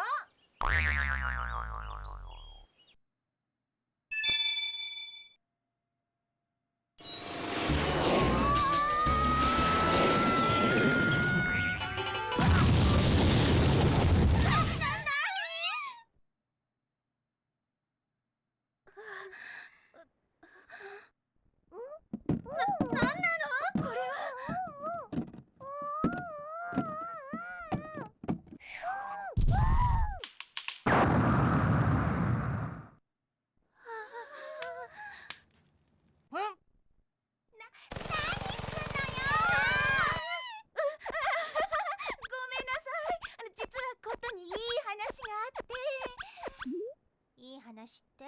話って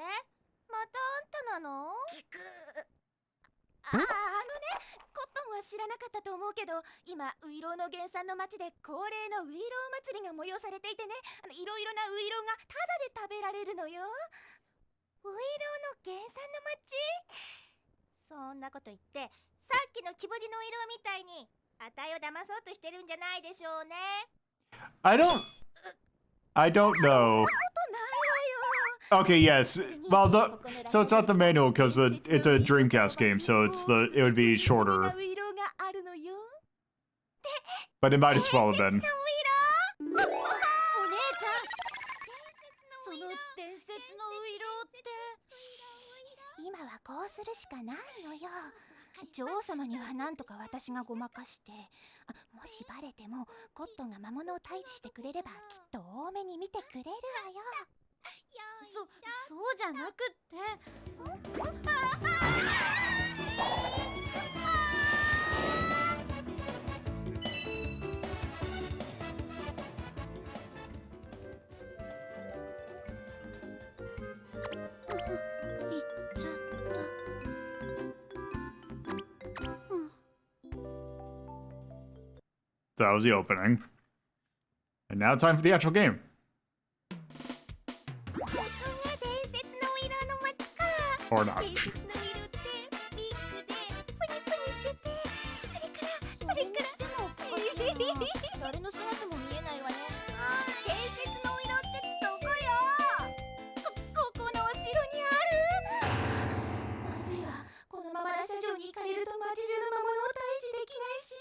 またあんたなの？コットンは知らなかったと思うけど、今ウイロウの原産の町で恒例のウイロウ祭りが催されていてね、いろいろなウイロウがタダで食べられるのよ。ウイロウの原産の町？そんなこと言ってさっきの木彫りのウイロウみたいにあたいを騙そうとしてるんじゃないでしょうね。I don't know. Okay, yes. Well, so it's not the manual because it's a Dreamcast game, so it would be shorter. But it might as well have been. お姉ちゃん、その伝説のウイロウって今はこうするしかないのよ。女王様にはなんとか私がごまかして、もしバレてもコットンが魔物を退治してくれればきっと多めに見てくれるわよ。そうじゃなくって行っちゃった。So that was the opening. And now time for the actual game. Or not. 誰の姿も見えないわね。伝説のウイロってどこよ？ここのお城にある？まずいわ。このままラシャ城に行かれると町中の魔物を退治できないし。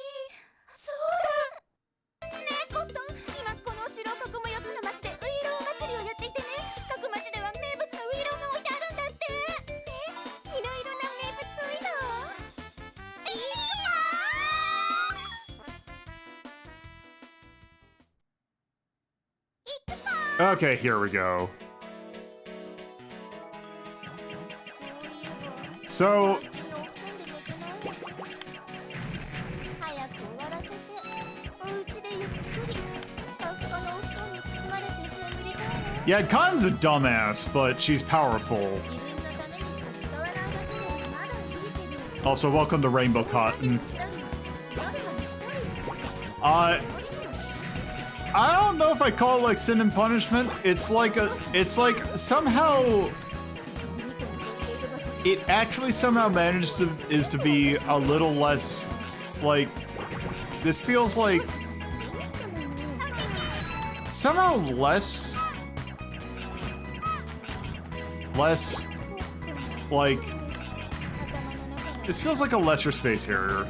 そうだ！ねえコットン、今このお城を囲む4つの町でウイロウ祭りをやっていてね、各町では名物のウイロウが置いてあるんだって。いろいろな名物ウイロウ？いくわ！ Okay, here we go. So, yeah, Khan's a dumbass, but she's powerful. Also, welcome to Rainbow Cotton. I don't know if I call it like sin and punishment. It's like somehow it actually somehow manages to be a little less like this feels like somehow less like this feels like a lesser space harrier.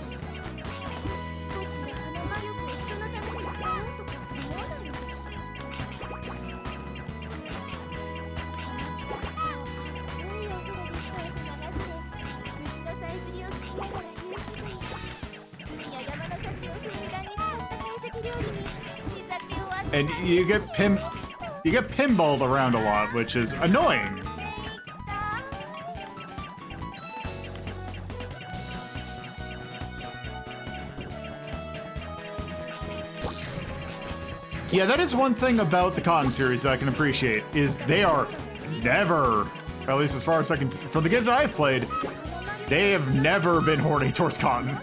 And you get pinballed around a lot, which is annoying. Yeah, that is one thing about the Cotton series that I can appreciate, is they are never, at least as far as I can, from the games I've played, they have never been horny towards Cotton.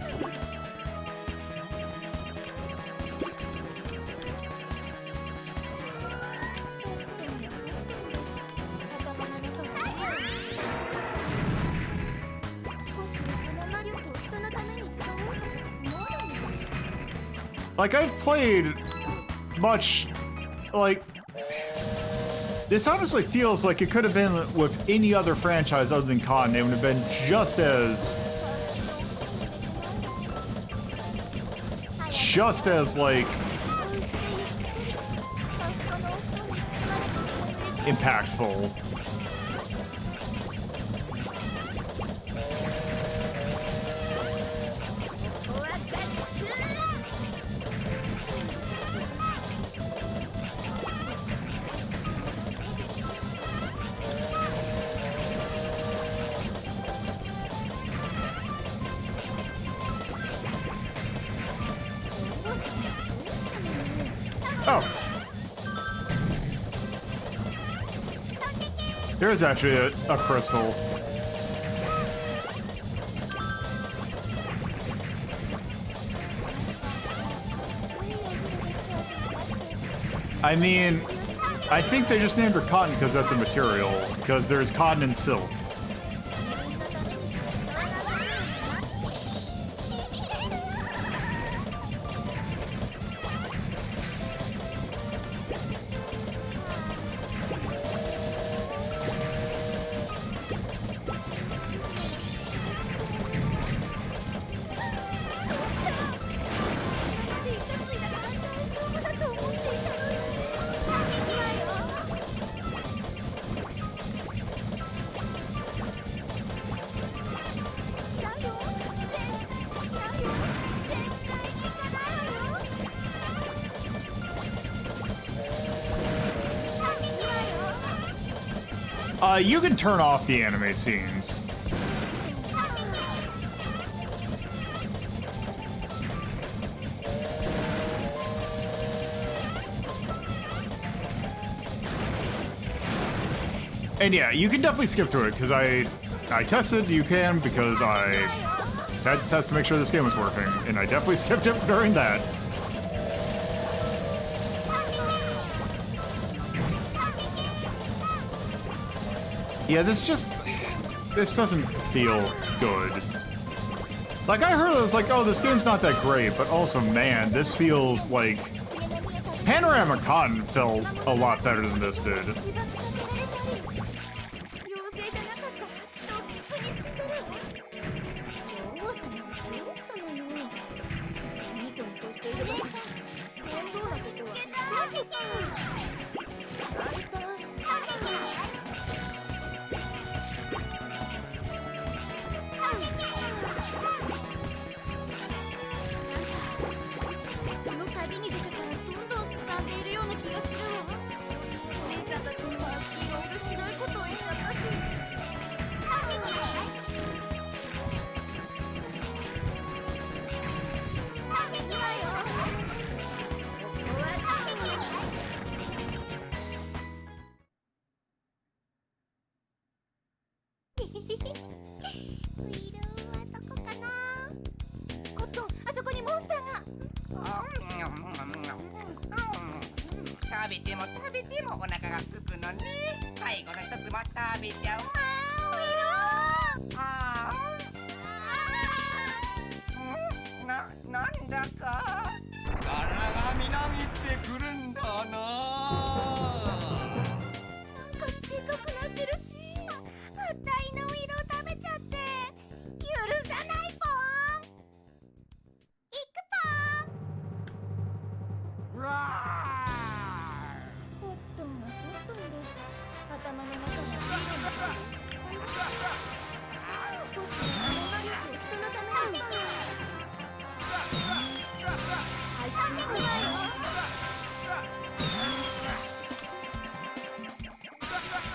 Like, I've played much, like, this honestly feels like it could have been with any other franchise other than Cotton. It would have been just as like impactful. Oh. There is actually a crystal. I mean, I think they just named her cotton because that's a material. Because there's cotton and silk. You can turn off the anime scenes. And yeah, you can definitely skip through it, because I tested you can, because I had to test to make sure this game was working, and I definitely skipped it during that. Yeah, this doesn't feel good. Like, I heard it was like, oh, this game's not that great, but also, man, this feels like... Panorama Cotton felt a lot better than this did.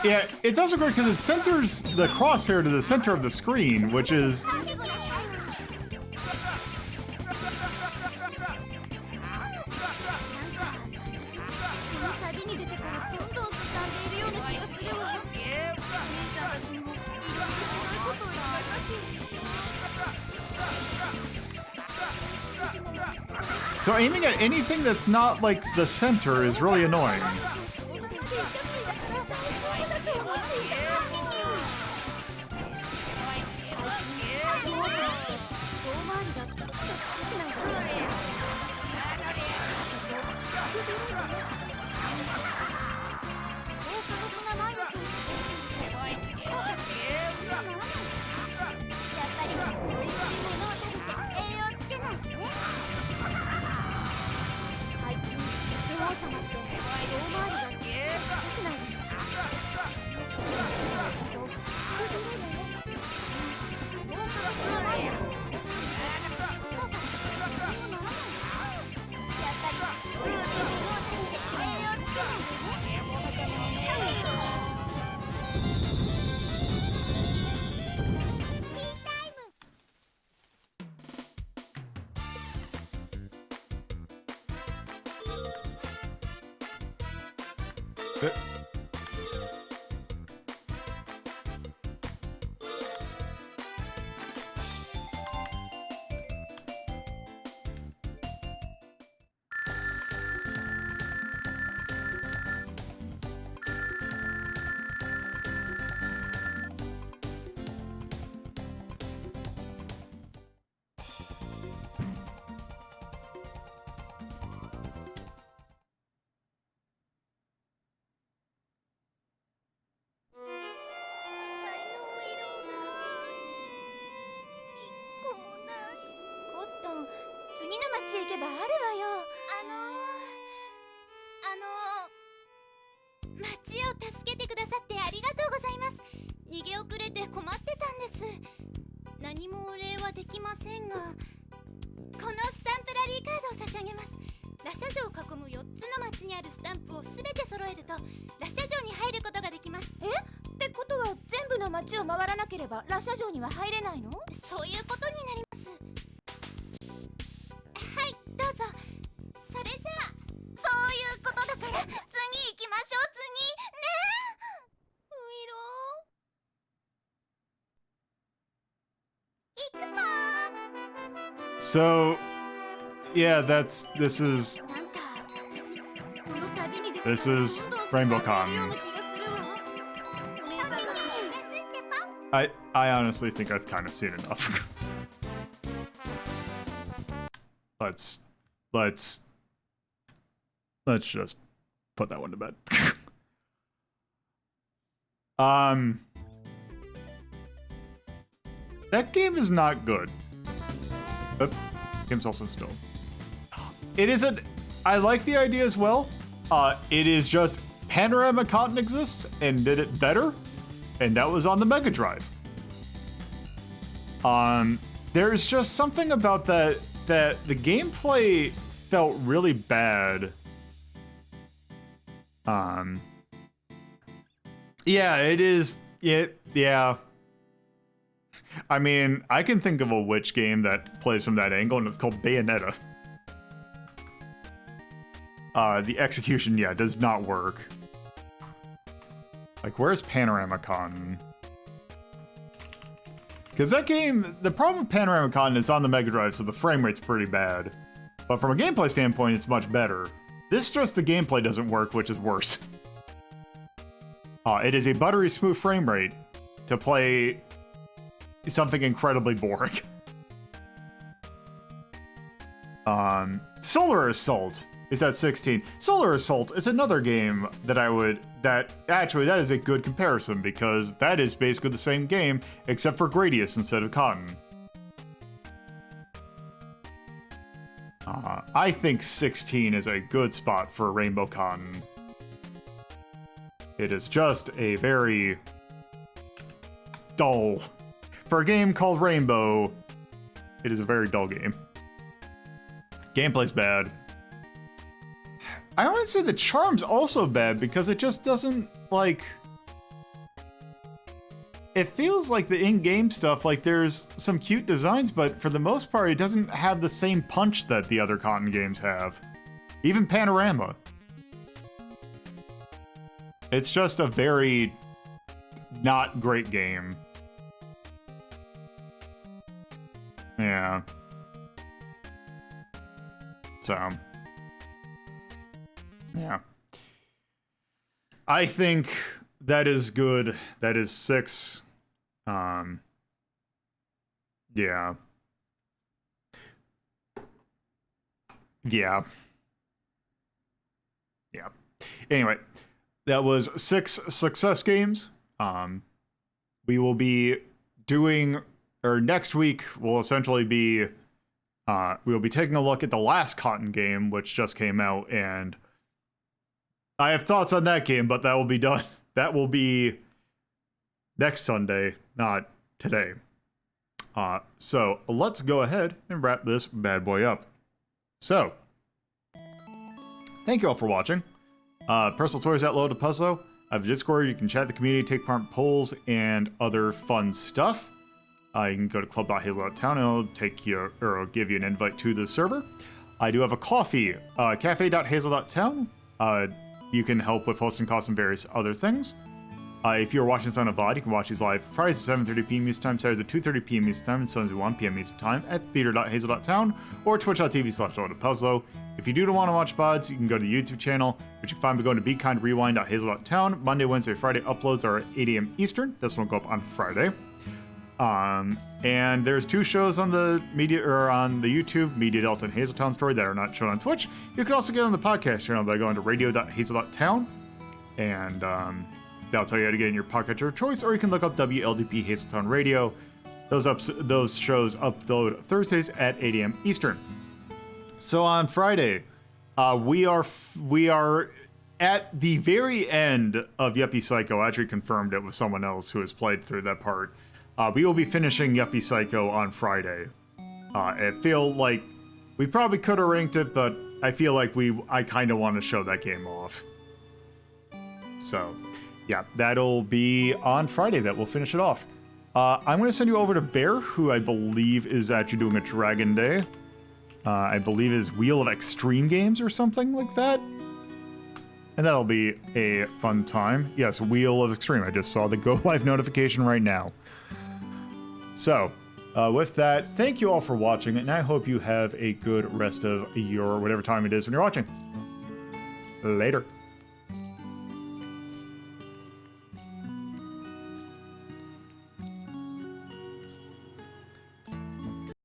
Yeah, it's also great because it centers the crosshair to the center of the screen, which is... So aiming at anything that's not, like, the center is really annoying. けばあるわよ。町を助けてくださってありがとうございます。逃げ遅れて困ってたんです。何もお礼はできませんが、このスタンプラリーカードを差し上げます。ラシャ城を囲む4つの町にあるスタンプをすべて揃えるとラシャ城に入ることができます。ってことは全部の町を回らなければラシャ城には入れないの？そういうことになります。はい、どうぞ。それじゃあ、そういうことだから次行きましょう。次ねえ、ウイロー。行くぞ。 So, yeah, this is Rainbow Cotton. I honestly think I've kind of seen enough. Let's just put that one to bed. That game is not good. Game's also still. It isn't. I like the idea as well. It is just Panorama Cotton exists and did it better, and that was on the Mega Drive. There's just something about that the gameplay felt really bad. Yeah, it is. Yeah. I mean, I can think of a witch game that plays from that angle, and it's called Bayonetta. The execution, yeah, does not work. Like, where's Panorama Cotton? Because that game, the problem with Panorama Cotton is on the Mega Drive, so the frame rate's pretty bad. But from a gameplay standpoint, it's much better. This just the gameplay doesn't work, which is worse. It is a buttery smooth frame rate to play something incredibly boring. Solar Assault is at 16. Solar Assault is another game that that is a good comparison because that is basically the same game except for Gradius instead of Cotton. I think 16 is a good spot for Rainbow Cotton. It is just a very dull. For a game called Rainbow, it is a very dull game. Gameplay's bad. I wouldn't say the charm's also bad because it just doesn't, like... It feels like the in-game stuff, like there's some cute designs, but for the most part, it doesn't have the same punch that the other Cotton games have. Even Panorama. It's just a very not great game. Yeah. So. Yeah. I think that is good. That is 6. Yeah. Yeah. Yeah. Anyway, that was 6 success games. We will be doing, or next week will essentially be, we'll be taking a look at the last Cotton game, which just came out, and I have thoughts on that game, but that will be done. That will be next Sunday, not today. So let's go ahead and wrap this bad boy up. So, thank you all for watching. Personal Toys at Load to Puzzle. I have a Discord. You can chat the community, take part in polls, and other fun stuff. You can go to club.hazel.town and it'll take you, or it'll give you an invite to the server. I do have a coffee, cafe.hazel.town. You can help with hosting costs and various other things. If you're watching this on a VOD, you can watch these live Fridays at 7:30 p.m. Eastern Time, Saturdays at 2:30 p.m. Eastern Time, and Sundays at 1 p.m. Eastern Time at theater.hazel.town or twitch.tv/LoadToPuzzlo. If you do want to watch VODs, you can go to the YouTube channel, which you can find by going to BeKindRewind.hazel.town. Monday, Wednesday, Friday uploads are at 8 a.m. Eastern. This one will go up on Friday. And there's 2 shows on the media or on the YouTube, Media Delta and Hazeltown Story, that are not shown on Twitch. You can also get on the podcast channel by going to radio.hazel.town, and that'll tell you how to get in your podcatcher of choice, or you can look up WLDP Hazeltown Radio. Those shows upload Thursdays at 8 a.m. Eastern. So on Friday, we are at the very end of Yuppie Psycho. I actually confirmed it with someone else who has played through that part. We will be finishing Yuppie Psycho on Friday. I feel like we probably could have ranked it, but I feel like I kind of want to show that game off. So, yeah, that'll be on Friday that we'll finish it off. I'm going to send you over to Bear, who I believe is actually doing a Dragon Day. I believe is Wheel of Extreme Games or something like that. And that'll be a fun time. Yes, Wheel of Extreme. I just saw the Go Live notification right now. So, with that, thank you all for watching, and I hope you have a good rest of your whatever time it is when you're watching. Later.